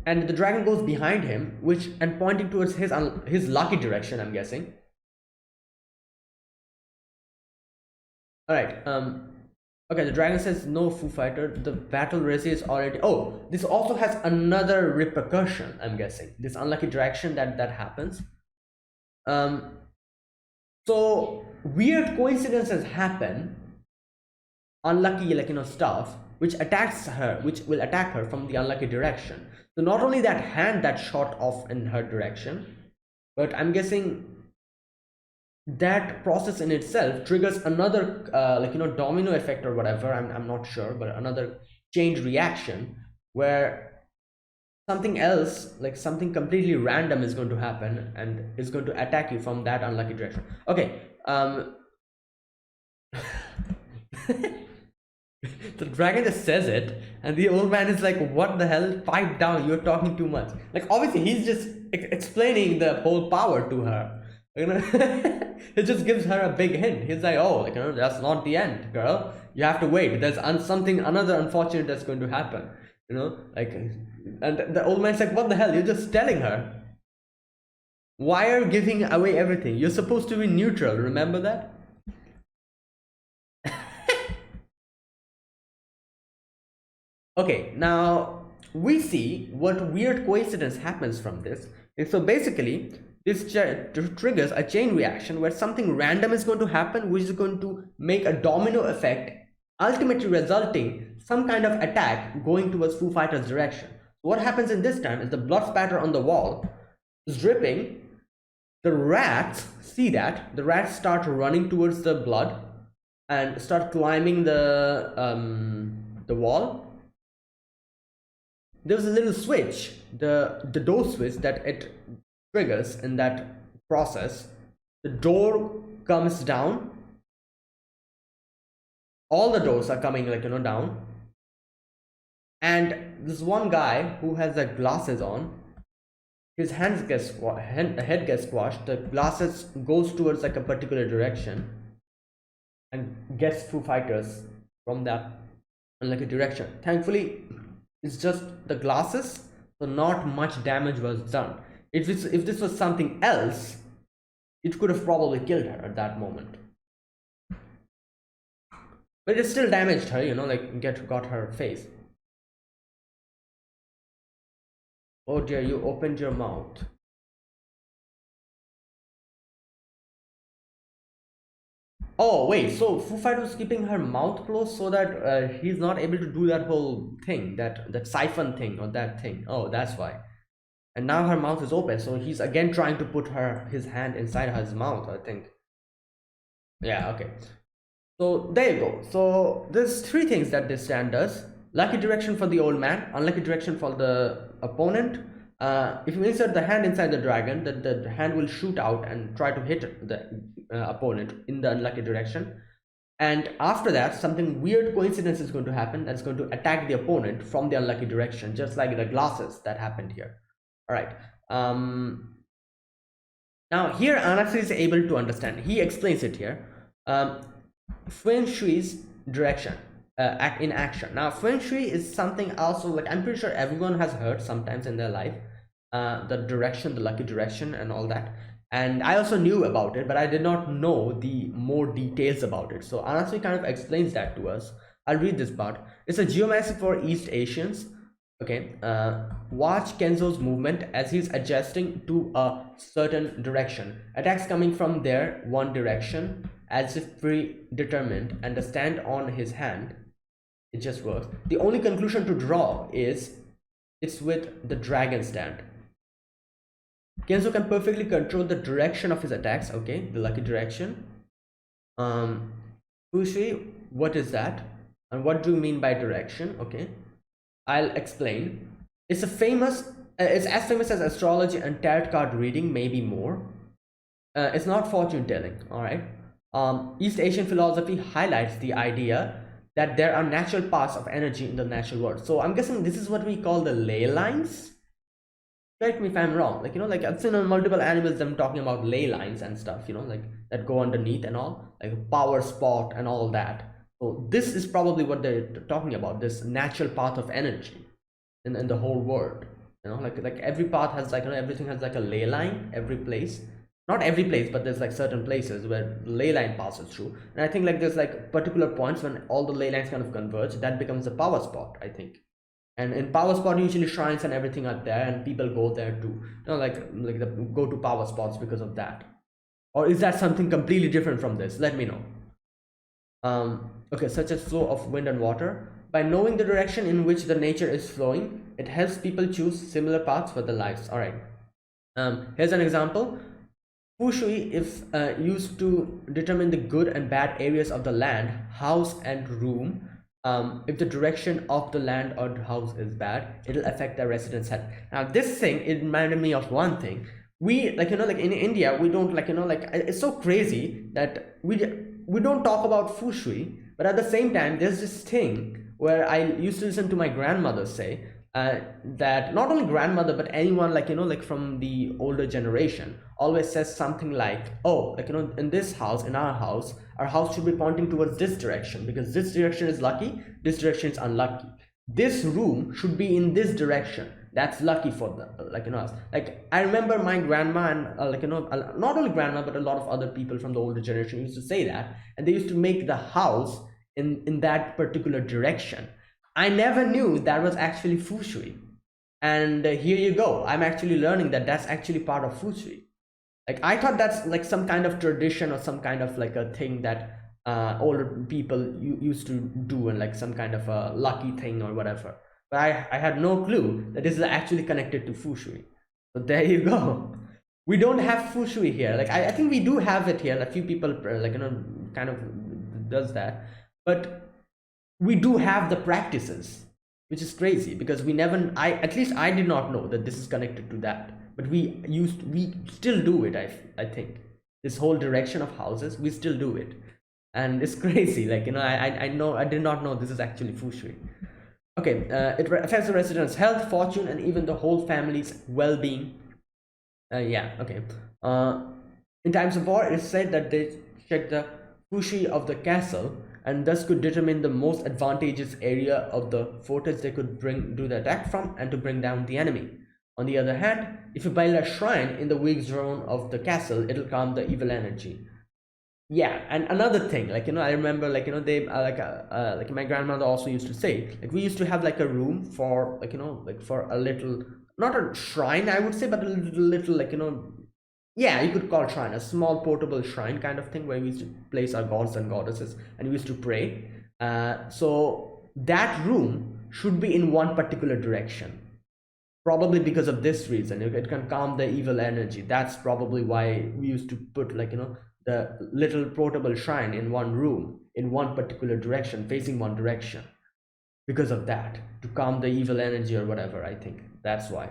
And the dragon goes behind him, and pointing towards his lucky direction, I'm guessing. All right. Okay, the dragon says, no, Foo Fighter, the battle resi is already. Oh, this also has another repercussion, I'm guessing. This unlucky direction that happens. So weird coincidences happen unlucky, like, stuff which attacks her, which will attack her from the unlucky direction. So not only that hand that shot off in her direction, but I'm guessing that process in itself triggers another like, domino effect or whatever. I'm not sure, but another chain reaction where something else, like something completely random, is going to happen and is going to attack you from that unlucky direction. Okay. The dragon just says it, and the old man is like, what the hell, pipe down, you're talking too much. Like, obviously he's just explaining the whole power to her, you know. It just gives her a big hint. He's like, oh, like, that's not the end, girl, you have to wait, there's something, another unfortunate that's going to happen, like. And the old man's like, what the hell, you're just telling her. Why are you giving away everything? You're supposed to be neutral, remember that? Okay, now we see what weird coincidence happens from this. So basically, this triggers a chain reaction where something random is going to happen, which is going to make a domino effect, ultimately resulting some kind of attack going towards Foo Fighters' direction. What happens in this time is the blood spatter on the wall is dripping. The rats see that. The rats start running towards the blood and start climbing the wall. There's a little switch, the door switch, that it triggers in that process. The door comes down. All the doors are coming, like, down. And this one guy who has the glasses on, his head gets squashed. The glasses goes towards like a particular direction and gets Foo Fighters from that unlucky direction. Thankfully, it's just the glasses, so not much damage was done. If this was something else, it could have probably killed her at that moment. But it still damaged her, like got her face. Oh dear, you opened your mouth. Oh wait, so Foo Fighter was keeping her mouth closed so that he's not able to do that whole thing, that siphon thing or that thing. Oh, that's why. And now her mouth is open, so he's again trying to put his hand inside his mouth, I think. Yeah, okay. So there you go. So there's three things that this stand does. Lucky direction for the old man, unlucky direction for the opponent. If you insert the hand inside the dragon, the hand will shoot out and try to hit the opponent in the unlucky direction. And after that, something weird coincidence is going to happen that's going to attack the opponent from the unlucky direction, just like the glasses that happened here. All right. Now here Anastasia is able to understand. He explains it here. Feng Shui's direction, in action. Now Feng Shui is something also, like, I'm pretty sure everyone has heard sometimes in their life, the direction, the lucky direction and all that. And I also knew about it, but I did not know the more details about it. So Anastasia kind of explains that to us. I'll read this part. It's a geomancy for East Asians. Okay, watch Kenzo's movement as he's adjusting to a certain direction. Attacks coming from their one direction, as if predetermined, and the stand on his hand. It just works. The only conclusion to draw is it's with the dragon stand. Kenzo can perfectly control the direction of his attacks. Okay, the lucky direction. Fushi, what is that? And what do you mean by direction? Okay, I'll explain. It's a famous, it's as famous as astrology and tarot card reading, maybe more. It's not fortune telling. All right. East Asian philosophy highlights the idea that there are natural paths of energy in the natural world. So I'm guessing this is what we call the ley lines. Correct me if I'm wrong. Like, like I've seen on multiple animals them talking about ley lines and stuff, like that go underneath and all, like a power spot and all that. So this is probably what they're talking about, this natural path of energy in the whole world. Like every path has, like, everything has like a ley line, every place. Not every place, but there's like certain places where ley line passes through. And I think like there's like particular points when all the ley lines kind of converge, that becomes a power spot, I think. And in power spot, usually shrines and everything are there, and people go there to, like go to power spots because of that. Or is that something completely different from this? Let me know. okay, such as flow of wind and water. By knowing the direction in which the nature is flowing, it helps people choose similar paths for their lives. All right. Here's an example. Feng Shui is used to determine the good and bad areas of the land, house, and room. If the direction of the land or the house is bad, it'll affect the residents' health. Now, this thing, it reminded me of one thing. We, like, like in India, we don't, like, it's so crazy that we don't talk about Feng Shui, but at the same time, there's this thing where I used to listen to my grandmother say, that not only grandmother but anyone, like, like from the older generation, always says something like, oh, like, in this house, in our house should be pointing towards this direction because this direction is lucky, this direction is unlucky, this room should be in this direction, that's lucky for the, like, us. Like, I remember my grandma and not only grandma but a lot of other people from the older generation used to say that, and they used to make the house in that particular direction. I never knew that was actually Feng Shui. And here you go. I'm actually learning that that's actually part of Feng Shui. Like, I thought that's like some kind of tradition or some kind of like a thing that older people used to do, and like some kind of a lucky thing or whatever. But I had no clue that this is actually connected to Feng Shui. So there you go. We don't have Feng Shui here. Like, I think we do have it here. A few people like, kind of does that. But we do have the practices, which is crazy because we never, at least I did not know that this is connected to that, but we still do it. I think this whole direction of houses, we still do it, and it's crazy. Like, I did not know this is actually Feng Shui. Okay, it affects the residents' health, fortune, and even the whole family's well-being. Yeah, okay. In times of war, it is said that they check the Feng Shui of the castle and thus could determine the most advantageous area of the fortress they could do the attack from and to bring down the enemy. On the other hand, if you build a shrine in the weak zone of the castle, it'll calm the evil energy. Yeah, and another thing, like, I remember, like, they like my grandmother also used to say, like, we used to have like a room for, like, like for a little, not a shrine I would say, but a little like, yeah, you could call it shrine, a small portable shrine kind of thing where we used to place our gods and goddesses and we used to pray. So that room should be in one particular direction, probably because of this reason. It can calm the evil energy. That's probably why we used to put, like, the little portable shrine in one room in one particular direction, facing one direction, because of that, to calm the evil energy or whatever. I think that's why.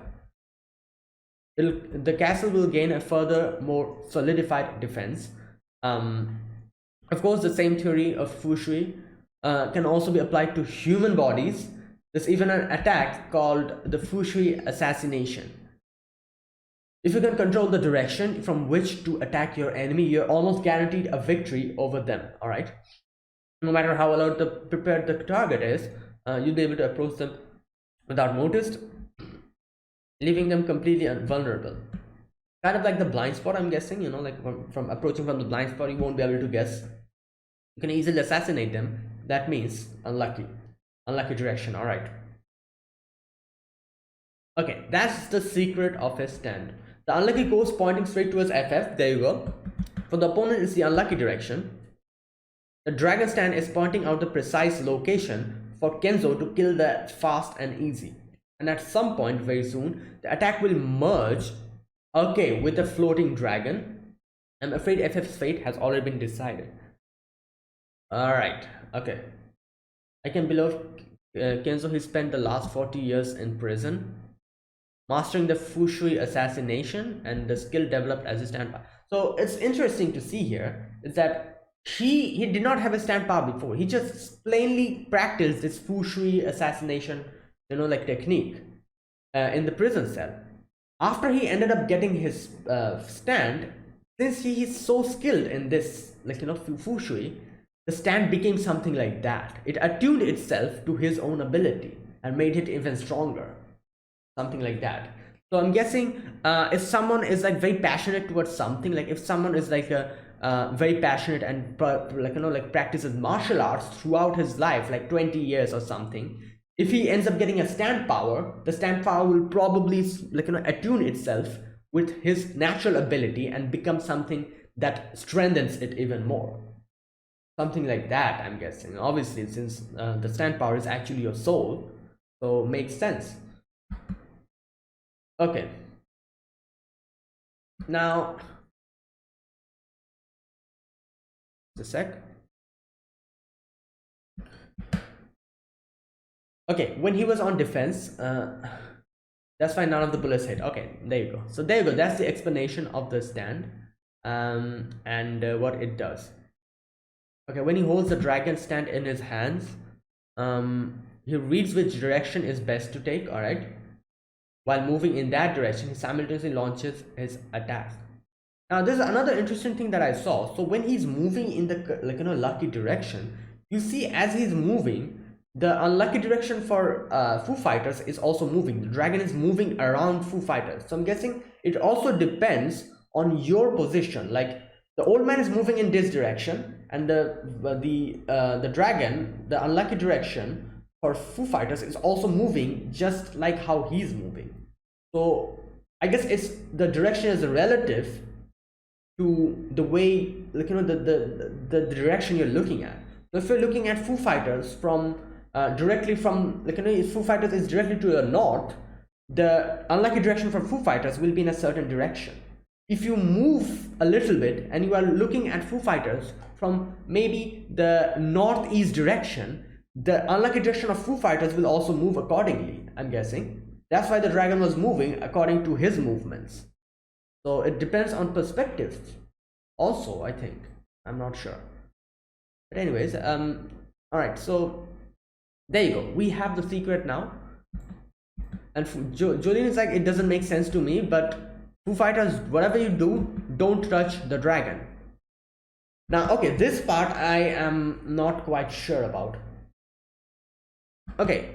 The castle will gain a further more solidified defense. Of course, the same theory of Feng Shui can also be applied to human bodies. There's even an attack called the Feng Shui assassination. If you can control the direction from which to attack your enemy, you're almost guaranteed a victory over them. All right, no matter how alert the prepared the target is, you'll be able to approach them without notice, leaving them completely vulnerable. Kind of like the blind spot, I'm guessing, like from approaching from the blind spot, you won't be able to guess. You can easily assassinate them. That means unlucky direction. All right. Okay, that's the secret of his stand. The unlucky course pointing straight towards FF. There you go. For the opponent, it's the unlucky direction. The dragon stand is pointing out the precise location for Kenzo to kill the fast and easy. And at some point very soon, the attack will merge, okay, with the floating dragon. I'm afraid FF's fate has already been decided. Alright, okay. I can believe Kenzo, he spent the last 40 years in prison, mastering the Feng Shui assassination and the skill developed as a stand power. So it's interesting to see here is that he did not have a stand power before. He just plainly practiced this Feng Shui assassination, like technique in the prison cell. After he ended up getting his stand, since he is so skilled in this, like, Feng Shui, the stand became something like that. It attuned itself to his own ability and made it even stronger, something like that. So I'm guessing if someone is like very passionate towards something, like if someone is like a very passionate and like practices martial arts throughout his life, like 20 years or something, if he ends up getting a stand power, the stand power will probably attune itself with his natural ability and become something that strengthens it even more. something like that, I'm guessing. Obviously, since the stand power is actually your soul, so makes sense. Okay, now just a sec. Okay, when he was on defense, that's why none of the bullets hit. Okay, there you go. So there you go. That's the explanation of the stand, and what it does. Okay, when he holds the dragon stand in his hands, he reads which direction is best to take. All right. While moving in that direction, he simultaneously launches his attacks. Now, this is another interesting thing that I saw. So when he's moving in the lucky direction, you see as he's moving, the unlucky direction for Foo Fighters is also moving. The dragon is moving around Foo Fighters. So I'm guessing it also depends on your position. Like the old man is moving in this direction, and the dragon, the unlucky direction for Foo Fighters, is also moving just like how he's moving. So I guess it's the direction is relative to the way, like, the direction you're looking at. So if you're looking at Foo Fighters from directly from, like, if Foo Fighters is directly to the north, the unlucky direction for Foo Fighters will be in a certain direction. If you move a little bit and you are looking at Foo Fighters from maybe the northeast direction, the unlucky direction of Foo Fighters will also move accordingly, I'm guessing. That's why the dragon was moving according to his movements. So it depends on perspective also, I think. I'm not sure. But anyways, all right, so there you go. We have the secret now. And Jolene is like, it doesn't make sense to me, but Foo Fighters, whatever you do, don't touch the dragon. Now, okay, this part I am not quite sure about. Okay,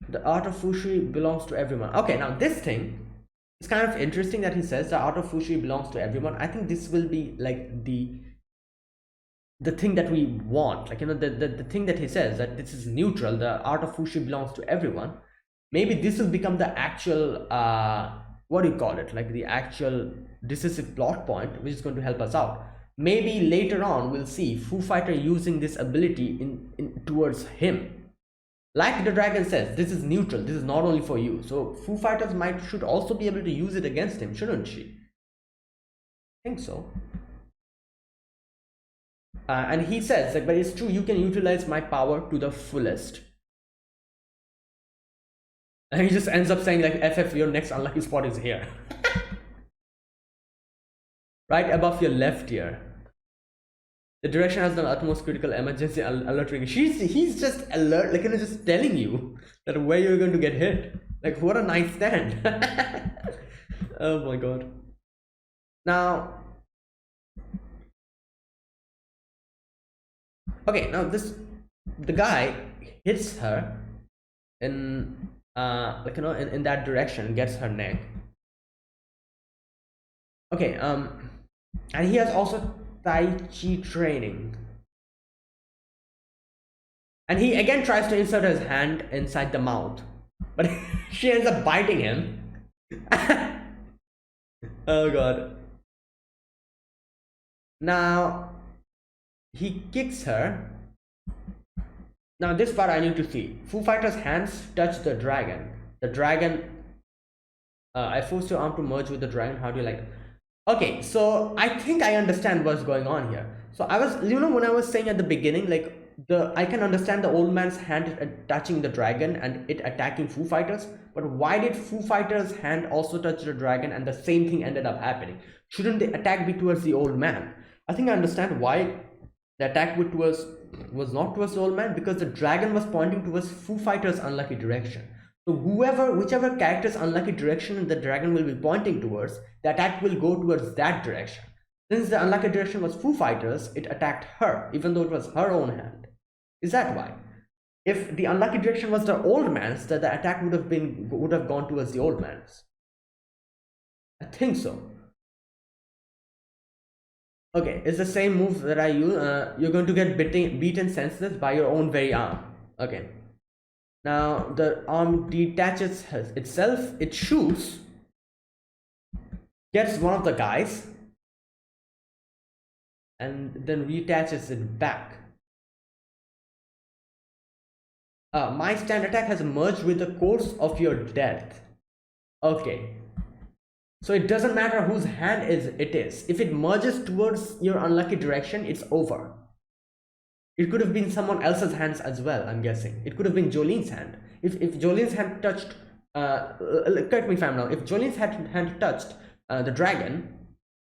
the art of Fushi belongs to everyone. Okay, now this thing is kind of interesting that he says the art of Fushi belongs to everyone. I think this will be like the thing that we want, like, the thing that he says, that this is neutral, the art of Fushi belongs to everyone. Maybe this will become the actual what do you call it, like the actual decisive plot point, which is going to help us out. Maybe later on we'll see Foo Fighter using this ability in towards him. Like the dragon says, this is neutral, this is not only for you. So Foo Fighters should also be able to use it against him, shouldn't she? I think so. And he says, like, but it's true, you can utilize my power to the fullest. And he just ends up saying, like, FF, your next unlucky spot is here. Right above your left ear. The direction has the utmost critical emergency alert ring. He's just alert, like, just telling you that where you're going to get hit. Like, what a nice stand. Oh my god. Now, okay, now the guy hits her in like, in that direction, gets her neck. Okay, and he has also Tai Chi training. And he again tries to insert his hand inside the mouth, but she ends up biting him. Oh god. Now he kicks her. Now this part I need to see. Foo Fighters' hands touch the dragon. The dragon. I forced your arm to merge with the dragon. How do you like it? Okay, so I think I understand what's going on here. So I was, when I was saying at the beginning, like, I can understand the old man's hand touching the dragon and it attacking Foo Fighters, but why did Foo Fighters' hand also touch the dragon and the same thing ended up happening? Shouldn't the attack be towards the old man? I think I understand why the attack was not towards the old man, because the dragon was pointing towards Foo Fighters' unlucky direction. So whichever character's unlucky direction the dragon will be pointing towards, the attack will go towards that direction. Since the unlucky direction was Foo Fighters, it attacked her, even though it was her own hand. Is that why? If the unlucky direction was the old man's, then the attack would have gone towards the old man's. I think so. Okay, it's the same move that I use. You're going to get beaten senseless by your own very arm. Okay. Now the arm detaches itself, it shoots, gets one of the guys, and then reattaches it back. My stand attack has merged with the course of your death. Okay. So it doesn't matter whose hand it is. If it merges towards your unlucky direction, it's over. It could have been someone else's hands as well, I'm guessing. It could have been Jolene's hand. If Jolene's hand touched, correct me if I'm wrong, if Jolene's hand touched the dragon,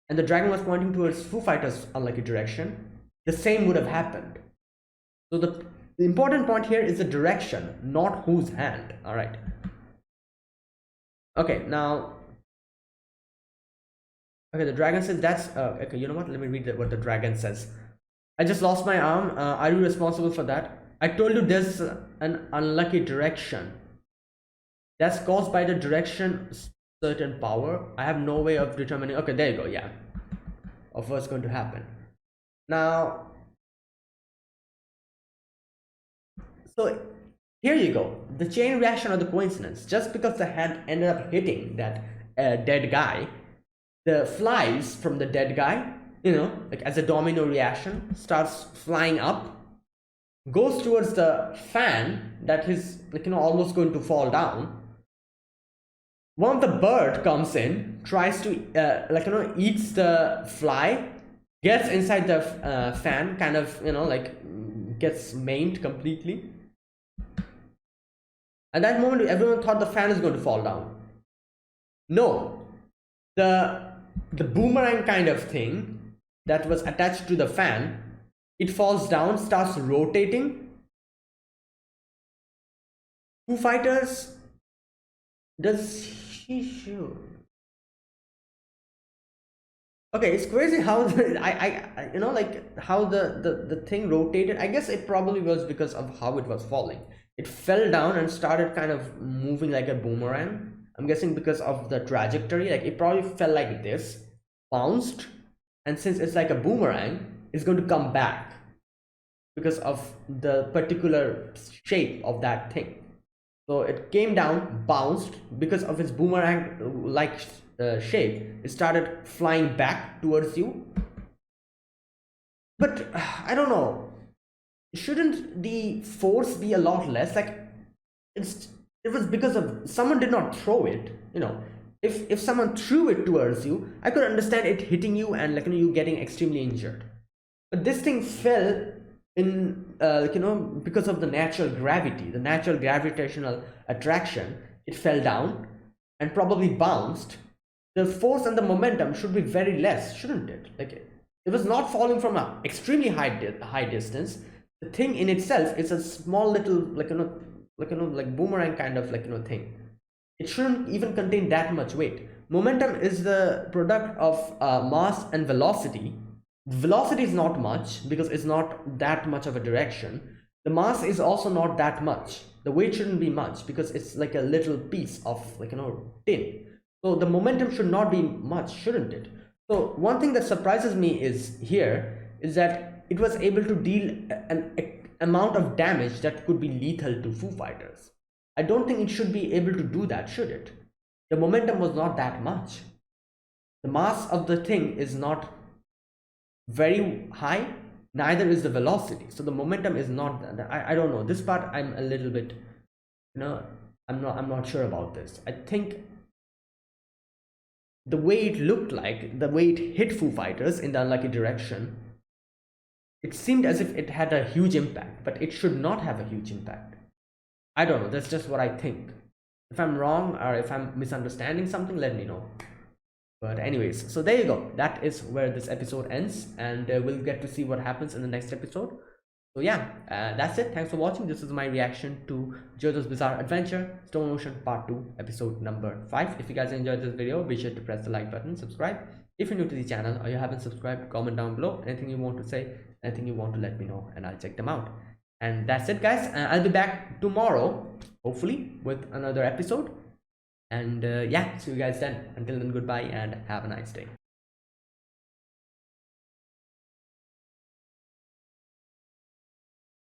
and the dragon was pointing towards Foo Fighters' unlucky direction, the same would have happened. So the important point here is the direction, not whose hand. All right. Okay, now. Okay, the dragon says that's okay. You know what? Let me read what the dragon says. I just lost my arm. Are you responsible for that? I told you there's an unlucky direction. That's caused by the direction certain power. I have no way of determining. Okay, there you go. Yeah, of what's going to happen. Now, so here you go. The chain reaction or the coincidence. Just because the hand ended up hitting that dead guy, the flies from the dead guy, you know, like as a domino reaction, starts flying up, goes towards the fan that is, like, you know, almost going to fall down. One of the bird comes in, tries to like, you know, eats the fly, gets inside the fan, kind of, you know, like gets maimed completely. At that moment, everyone thought the fan is going to fall down. No, the boomerang kind of thing that was attached to the fan, it falls down, starts rotating. Foo Fighters, does she shoot? Okay, it's crazy how I you know, like how the thing rotated. I guess it probably was because of how it was falling. It fell down and started kind of moving like a boomerang. I'm guessing because of the trajectory, like it probably fell like this, bounced, and since it's like a boomerang, it's going to come back because of the particular shape of that thing. So it came down, bounced, because of its boomerang like shape, it started flying back towards you. But I don't know, shouldn't the force be a lot less? Like it was because of someone did not throw it, you know. If someone threw it towards you, I could understand it hitting you and, like, you know, you getting extremely injured. But this thing fell in like, you know, because of the natural gravity, the natural gravitational attraction. It fell down and probably bounced. The force and the momentum should be very less, shouldn't it? Like it was not falling from an extremely high distance. The thing in itself is a small little, like, you know, like boomerang kind of, like, you know, thing. It shouldn't even contain that much weight. Momentum is the product of mass and velocity. Velocity is not much because it's not that much of a direction. The mass is also not that much. The weight shouldn't be much because it's like a little piece of, like, you know, tin. So the momentum should not be much, shouldn't it? So one thing that surprises me is that it was able to deal an amount of damage that could be lethal to Foo Fighters. I don't think it should be able to do that, should it? The momentum was not that much. The mass of the thing is not very high, neither is the velocity. So the momentum is not, I don't know. This part I'm a little bit, you know, I'm not sure about this. I think the way it looked like, the way it hit Foo Fighters in the unlucky direction, it seemed as if it had a huge impact, but it should not have a huge impact. I don't know, that's just what I think. If I'm wrong or if I'm misunderstanding something, let me know. But anyways, so there you go. That is where this episode ends, and we'll get to see what happens in the next episode. So yeah, that's it. Thanks for watching. This is my reaction to JoJo's Bizarre Adventure Stone Ocean Part 2, episode number 5. If you guys enjoyed this video, be sure to press the like button, subscribe. If you're new to the channel or you haven't subscribed, comment down below anything you want to say, anything you want to let me know, and I'll check them out. And that's it, guys. I'll be back tomorrow, hopefully, with another episode. And yeah, see you guys then. Until then, goodbye and have a nice day.